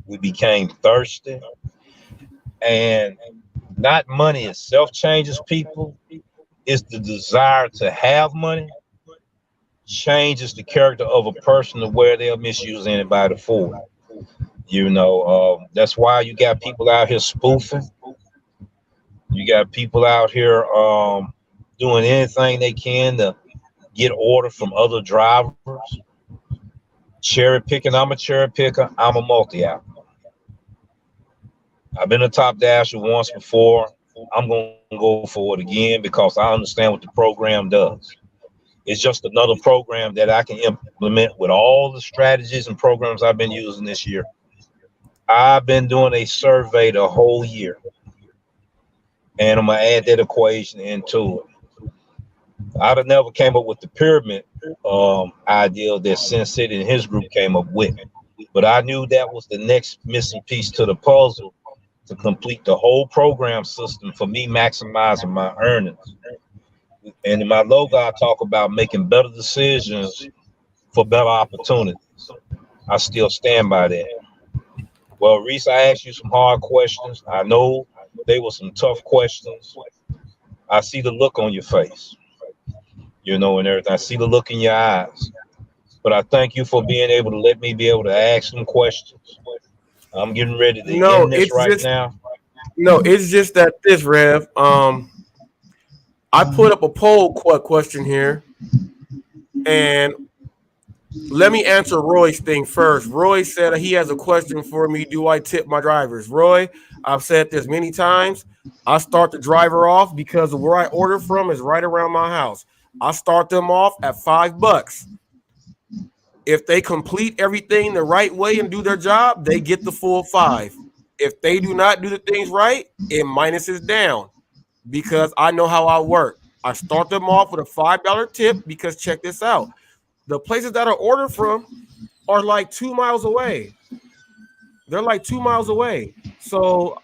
We became thirsty, and not money itself changes people. It's the desire to have money changes the character of a person to where they'll misuse anybody for it. That's why you got people out here spoofing. You got people out here doing anything they can to get order from other drivers. Cherry picking, I'm a cherry picker. I'm a multi-app. I've been a top dasher once before. I'm going to go for it again because I understand what the program does. It's just another program that I can implement with all the strategies and programs I've been using this year. I've been doing a survey the whole year, and I'm going to add that equation into it. I'd have never came up with the pyramid idea that Sin City and his group came up with. But I knew that was the next missing piece to the puzzle to complete the whole program system for me maximizing my earnings. And in my logo, I talk about making better decisions for better opportunities. I still stand by that. Well, Reese, I asked you some hard questions. I know they were some tough questions. I see the look on your face, and everything. I see the look in your eyes. But I thank you for being able to let me be able to ask some questions. I'm getting ready to No, end this it's right just now. no, it's just that this Rev. I put up a poll question here, and let me answer Roy's thing first. Roy said he has a question for me. Do I tip my drivers? Roy, I've said this many times. I start the driver off because where I order from is right around my house. I start them off at $5. If they complete everything the right way and do their job, they get the full five. If they do not do the things right, it minuses down because I know how I work. I start them off with a $5 tip because check this out. The places that I order from are like 2 miles away. They're like 2 miles away. So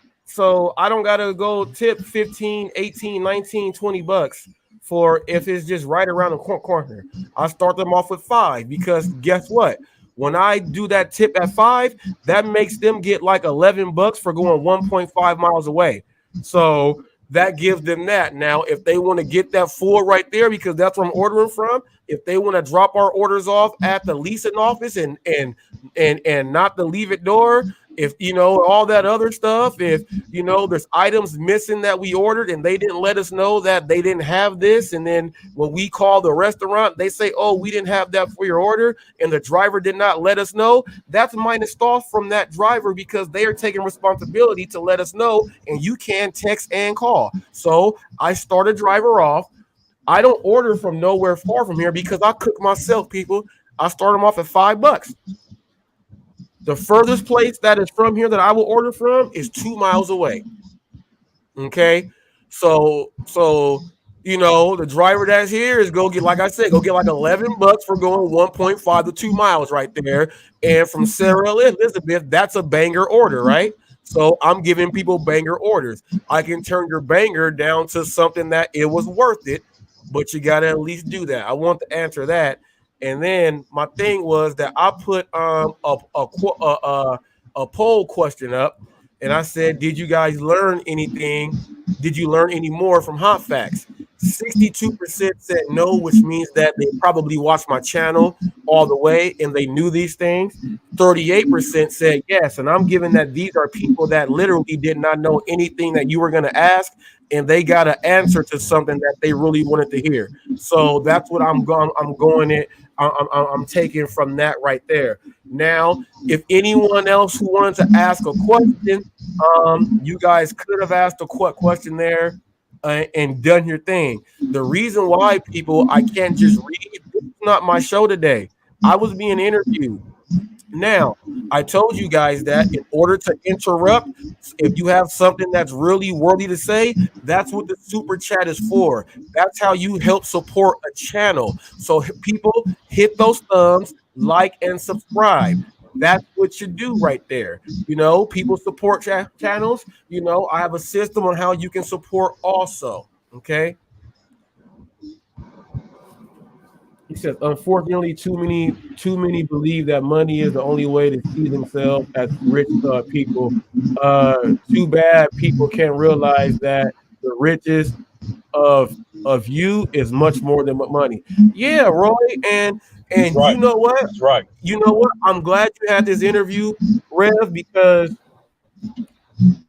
I don't gotta go tip 15, 18, 19, $20 for if it's just right around the corner. I start them off with five because guess what? When I do that tip at five, that makes them get like $11 for going 1.5 miles away. So that gives them that. Now, if they want to get that full right there, because that's where I'm ordering from, if they want to drop our orders off at the leasing office and not the leave it door, if all that other stuff, if there's items missing that we ordered and they didn't let us know that they didn't have this, and then when we call the restaurant they say, oh, we didn't have that for your order and the driver did not let us know, that's minus off from that driver because they are taking responsibility to let us know, and you can text and call. So I start a driver off. I don't order from nowhere far from here because I cook myself, people. I start them off at $5. The furthest place that is from here that I will order from is 2 miles away. Okay. So the driver that's here is go get, like I said, go get like $11 for going 1.5 to 2 miles right there. And from Sarah Elizabeth, that's a banger order, right? So I'm giving people banger orders. I can turn your banger down to something that it was worth it, but you got to at least do that. I want to answer that. And then my thing was that I put a poll question up, and I said, "Did you guys learn anything? Did you learn any more from Hot Facts?" 62% said no, which means that they probably watched my channel all the way and they knew these things. 38% said yes, and I'm giving that these are people that literally did not know anything that you were going to ask, and they got an answer to something that they really wanted to hear. So that's what I'm going. I'm taking from that right there. Now, if anyone else who wanted to ask a question, you guys could have asked a question there and done your thing. The reason why, people, I can't just read. This is not my show today. I was being interviewed. Now, I told you guys that in order to interrupt, if you have something that's really worthy to say, that's what the super chat is for. That's how you help support a channel. So people, hit those thumbs, like, and subscribe. That's what you do right there. People support channels. I have a system on how you can support also. Okay. He says, unfortunately, too many believe that money is the only way to see themselves as rich people. Too bad people can't realize that the richest of you is much more than money. Yeah, Roy, and That's you right. know what? That's right. You know what? I'm glad you had this interview, Rev, because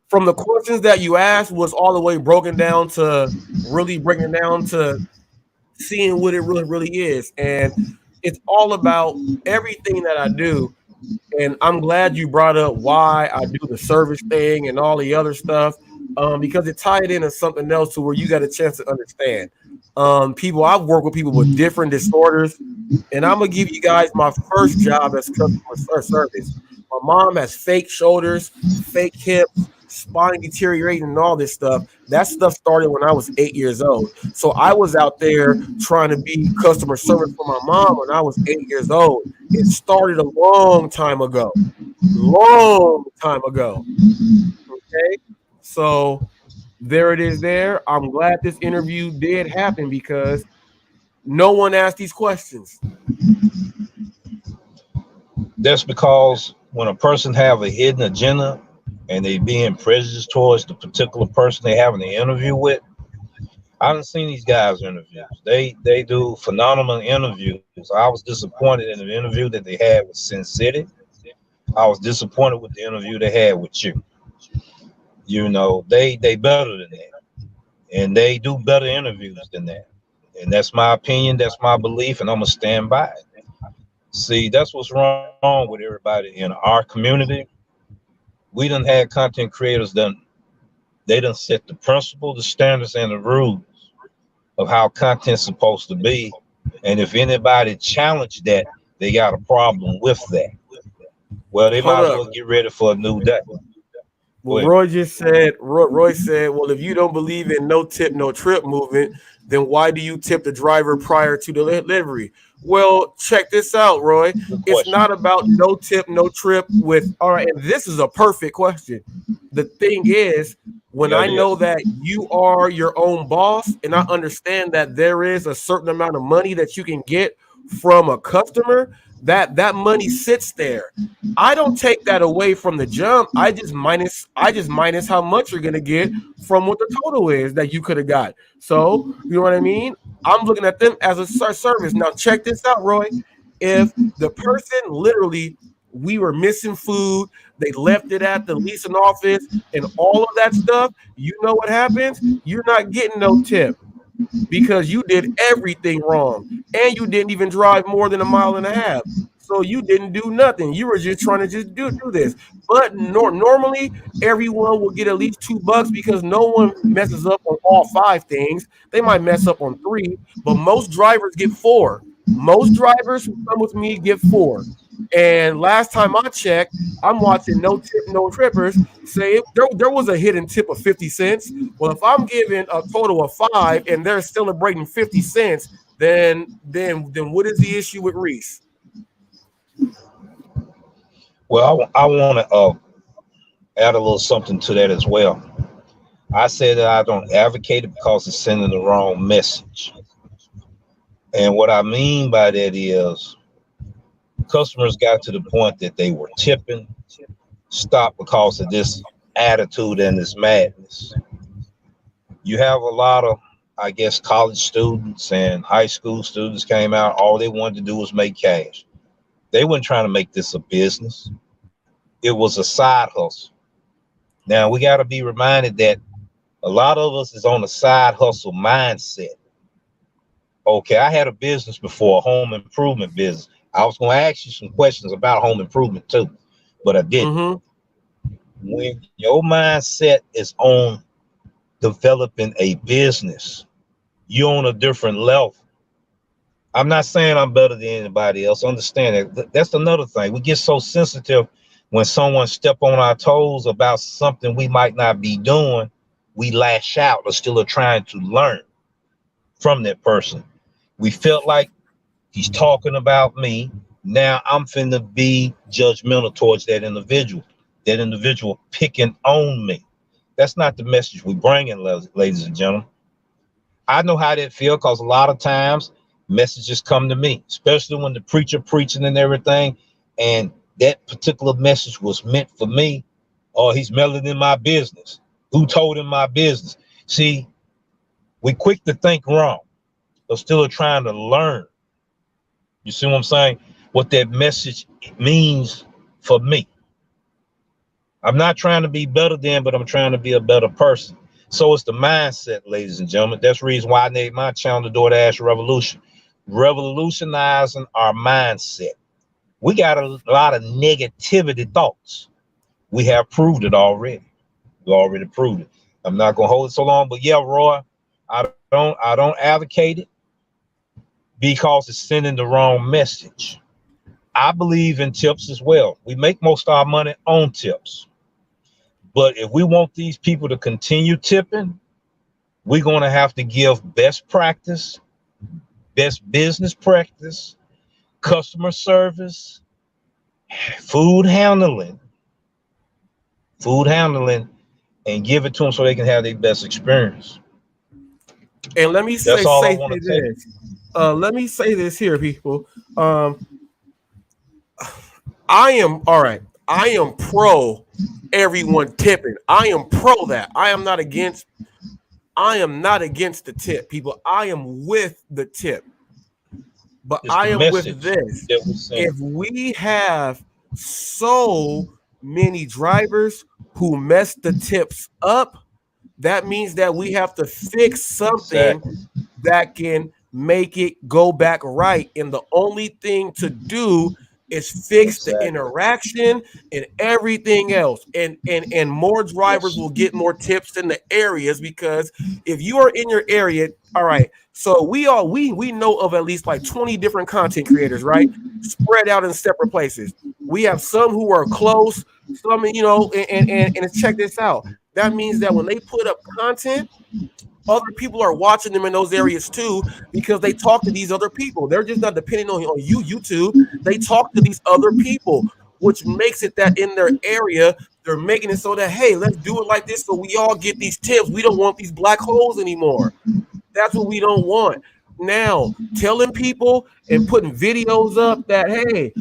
from the questions that you asked was all the way broken down to really breaking down to seeing what it really is. And it's all about everything that I do. And I'm glad you brought up why I do the service thing and all the other stuff, because it tied into something else to where you got a chance to understand. People, I've worked with people with different disorders, and I'm gonna give you guys my first job as customer service. My mom has fake shoulders, fake hips, spine deteriorating, and all this stuff. That stuff started when I was 8 years old. So I was out there trying to be customer service for my mom when I was 8 years old. It started a long time ago. Long time ago. Okay. So there it is there. I'm glad this interview did happen because no one asked these questions. That's because when a person have a hidden agenda and they being prejudiced towards the particular person they having the interview with, I haven't seen these guys interviews. They do phenomenal interviews. I was disappointed in the interview that they had with Sin City. I was disappointed with the interview they had with you. You know, they better than that, and they do better interviews than that. And that's my opinion. That's my belief, and I'm gonna stand by it. See, that's what's wrong with everybody in our community. We done had content creators done. They done set the principle, the standards, and the rules of how content's supposed to be. And if anybody challenge that, they got a problem with that. Well, they Hold might as up. well get ready for a new day. Well, Roy just said, Roy said, well, if you don't believe in no tip, no trip movement, then why do you tip the driver prior to the delivery? Well, check this out, Roy. Good It's question. not about no tip, no trip with, all right, and this is a perfect question. The thing is, when Yeah, I it is. know that you are your own boss and I understand that there is a certain amount of money that you can get from a customer, that money sits there. I don't take that away from the jump. I just minus how much you're gonna get from what the total is that you could have got. So you know what I mean? I'm looking at them as a service. Now check this out, Roy. If the person literally we were missing food, they left it at the leasing office and all of that stuff, you know what happens? You're not getting no tip because you did everything wrong and you didn't even drive more than a mile and a half. So you didn't do nothing. You were just trying to just do this. But normally everyone will get at least $2 because no one messes up on all five things. They might mess up on three, but most drivers get four. Most drivers who come with me get four. And last time I checked, I'm watching no tip, no trippers say there was a hidden tip of 50 cents. Well, if I'm giving a total of five and they're celebrating 50 cents, then what is the issue with Reese? Well, I want to add a little something to that as well. I say that I don't advocate it because it's sending the wrong message. And what I mean by that is customers got to the point that they were tipping, stopped because of this attitude and this madness. You have a lot of, I guess, college students and high school students came out. All they wanted to do was make cash. They weren't trying to make this a business. It was a side hustle. Now we got to be reminded that a lot of us is on a side hustle mindset. Okay, I had a business before, a home improvement business. I was going to ask you some questions about home improvement too, but I didn't. Mm-hmm. When your mindset is on developing a business, you're on a different level. I'm not saying I'm better than anybody else. Understand that. That's another thing. We get so sensitive when someone step on our toes about something we might not be doing. We lash out or still are trying to learn from that person. We felt like he's talking about me. Now I'm finna be judgmental towards that individual. That individual picking on me. That's not the message we bring in, ladies and gentlemen. I know how that feel because a lot of times messages come to me, especially when the preacher preaching and everything, and that particular message was meant for me. Or he's meddling in my business. Who told him my business? See, we quick to think wrong, but still trying to learn. You see what I'm saying? What that message means for me. I'm not trying to be better than, but I'm trying to be a better person. So it's the mindset, ladies and gentlemen. That's the reason why I named my channel the DoorDash Revolution. revolutionizing our mindset. We got a lot of negativity thoughts. We have proved it already. We already proved it. I'm not gonna hold it so long, but yeah, Roy, I don't advocate it because it's sending the wrong message. I believe in tips as well. We make most of our money on tips. But if we want these people to continue tipping, we're going to have to give best practice, best business practice, customer service, food handling, food handling, and give it to them so they can have their best experience. And let me That's say all I say want say to take. this. Let me say this here, people. I am all right. I am pro everyone tipping. I am pro that. I am not against. I am not against the tip, people. I am with the tip, but It's I the am with message this. that we send. If we have so many drivers who mess the tips up, that means that we have to fix something Exactly. that can make it go back right. And the only thing to do is fix the Exactly. interaction and everything else. And more drivers Yes. will get more tips in the areas because if you are in your area, all right. So we know of at least like 20 different content creators, right? Spread out in separate places. We have some who are close, some, and check this out. That means that when they put up content, other people are watching them in those areas too because they talk to these other people. They're just not depending on YouTube. They talk to these other people, which makes it that in their area, they're making it so that, hey, let's do it like this so we all get these tips. We don't want these black holes anymore. That's what we don't want. Now, telling people and putting videos up that, hey,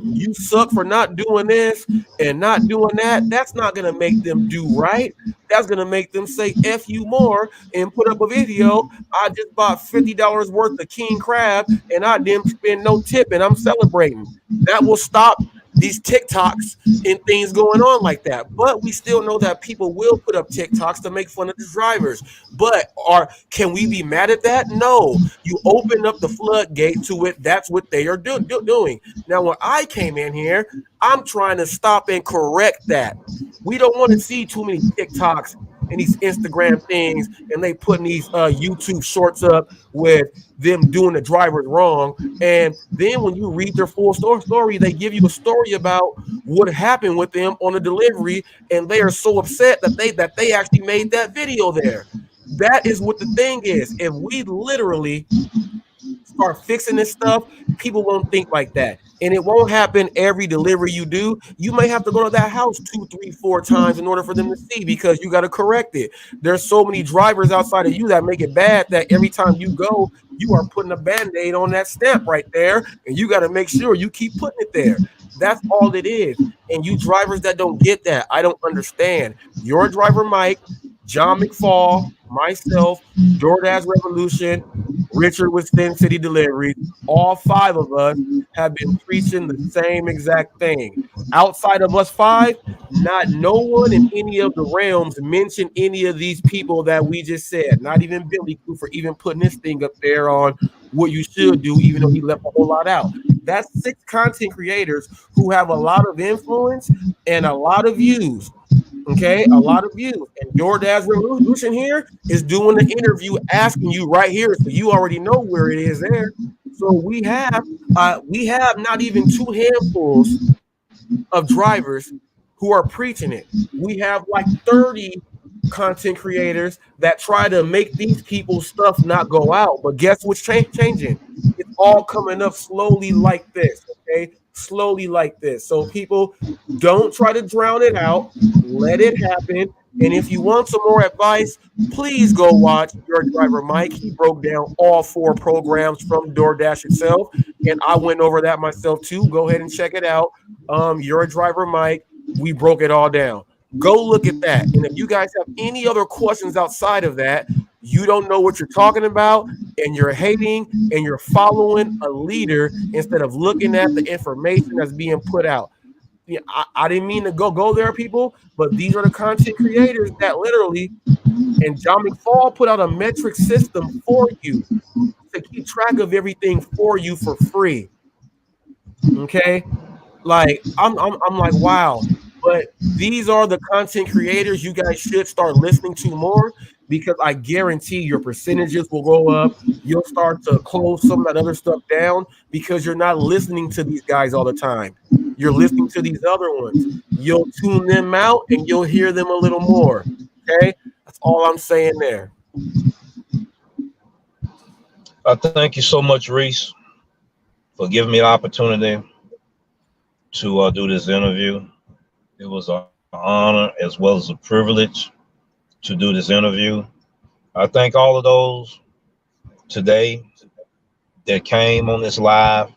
you suck for not doing this and not doing that, that's not gonna make them do right. That's gonna make them say F you more and put up a video. I just bought $50 worth of king crab and I didn't spend no tip and I'm celebrating. That will stop these TikToks and things going on like that. But we still know that people will put up TikToks to make fun of the drivers. But can we be mad at that? No. You open up the floodgate to it. That's what they are doing. Now, when I came in here, I'm trying to stop and correct that. We don't want to see too many TikToks and these Instagram things, and they putting these YouTube shorts up with them doing the drivers wrong. And then when you read their full story, they give you a story about what happened with them on the delivery, and they are so upset that they actually made that video there. That is what the thing is. If we literally start fixing this stuff, people won't think like that. And it won't happen every delivery you do. You may have to go to that house 2, 3, 4 times in order for them to see because you got to correct it. There's so many drivers outside of you that make it bad that every time you go, you are putting a band-aid on that stamp right there. And you got to make sure you keep putting it there. That's all it is. And you drivers that don't get that, I don't understand. Your driver, Mike, John McFall, myself, DoorDash Revolution, Richard with Sin City Deliveries, all five of us have been preaching the same exact thing. Outside of us five, not no one in any of the realms mentioned any of these people that we just said. Not even Billy for even putting this thing up there on what you should do, even though he left a whole lot out. That's 6 content creators who have a lot of influence and a lot of views. Okay, a lot of views. And DoorDash Revolution here is doing the interview, asking you right here, so you already know where it is there. So we have not even 2 handfuls of drivers who are preaching it. We have like 30 content creators that try to make these people's stuff not go out. But guess what's changing? It's all coming up slowly like this, okay? Slowly like this. So people, don't try to drown it out. Let it happen. And if you want some more advice, please go watch Your Driver Mike. He broke down all 4 programs from DoorDash itself. And I went over that myself too. Go ahead and check it out. Your Driver Mike. We broke it all down. Go look at that. And if you guys have any other questions outside of that, you don't know what you're talking about, and you're hating and you're following a leader instead of looking at the information that's being put out. Yeah, I didn't mean to go there, people, but these are the content creators that literally, and John McFall put out a metric system for you to keep track of everything for you for free. Okay, like I'm like, wow. But these are the content creators you guys should start listening to more, because I guarantee your percentages will go up. You'll start to close some of that other stuff down because you're not listening to these guys all the time. You're listening to these other ones. You'll tune them out and you'll hear them a little more. Okay, that's all I'm saying there. Thank you so much, Reese, for giving me the opportunity to do this interview. It was an honor as well as a privilege to do this interview. I thank all of those today that came on this live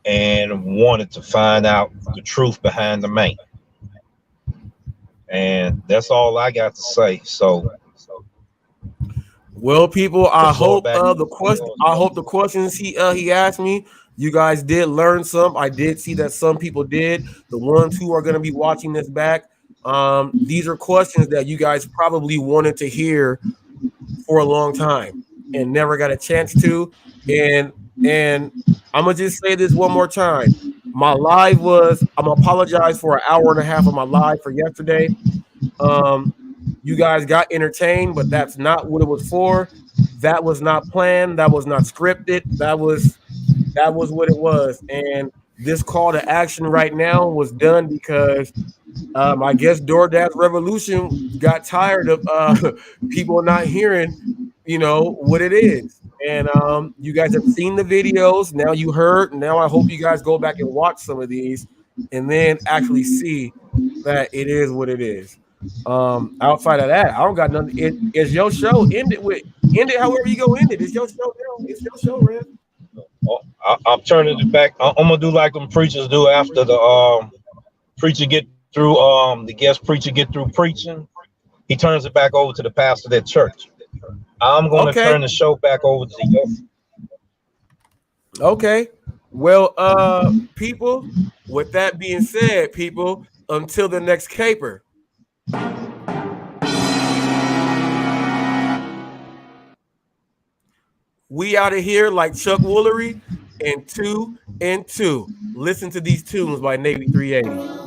and wanted to find out the truth behind the man. And that's all I got to say. So Well, people, the floor back. I hope the questions he asked me, you guys did learn some. I did see that some people did. The ones who are going to be watching this back, these are questions that you guys probably wanted to hear for a long time and never got a chance to. And I'm gonna just say this one more time. My live was, I'm gonna apologize for an hour and a half of my live for yesterday. Um, you guys got entertained, but that's not what it was for. That was not planned. That was not scripted. That was what it was. And this call to action right now was done because I guess DoorDash Revolution got tired of people not hearing, what it is. And you guys have seen the videos. Now you heard. Now I hope you guys go back and watch some of these and then actually see that it is what it is. Outside of that, I don't got nothing. It's your show. End it however you go end it. It's your show now. It's your show, Rev. I'm turning it back. I'm gonna do like them preachers do after the preacher get through the guest preacher get through preaching. He turns it back over to the pastor of that church. I'm gonna Okay. turn the show back over to you. Okay. Well, people, with that being said, people, until the next caper. We out of here like Chuck Woolery and 2 and 2. Listen to these tunes by Navy 380.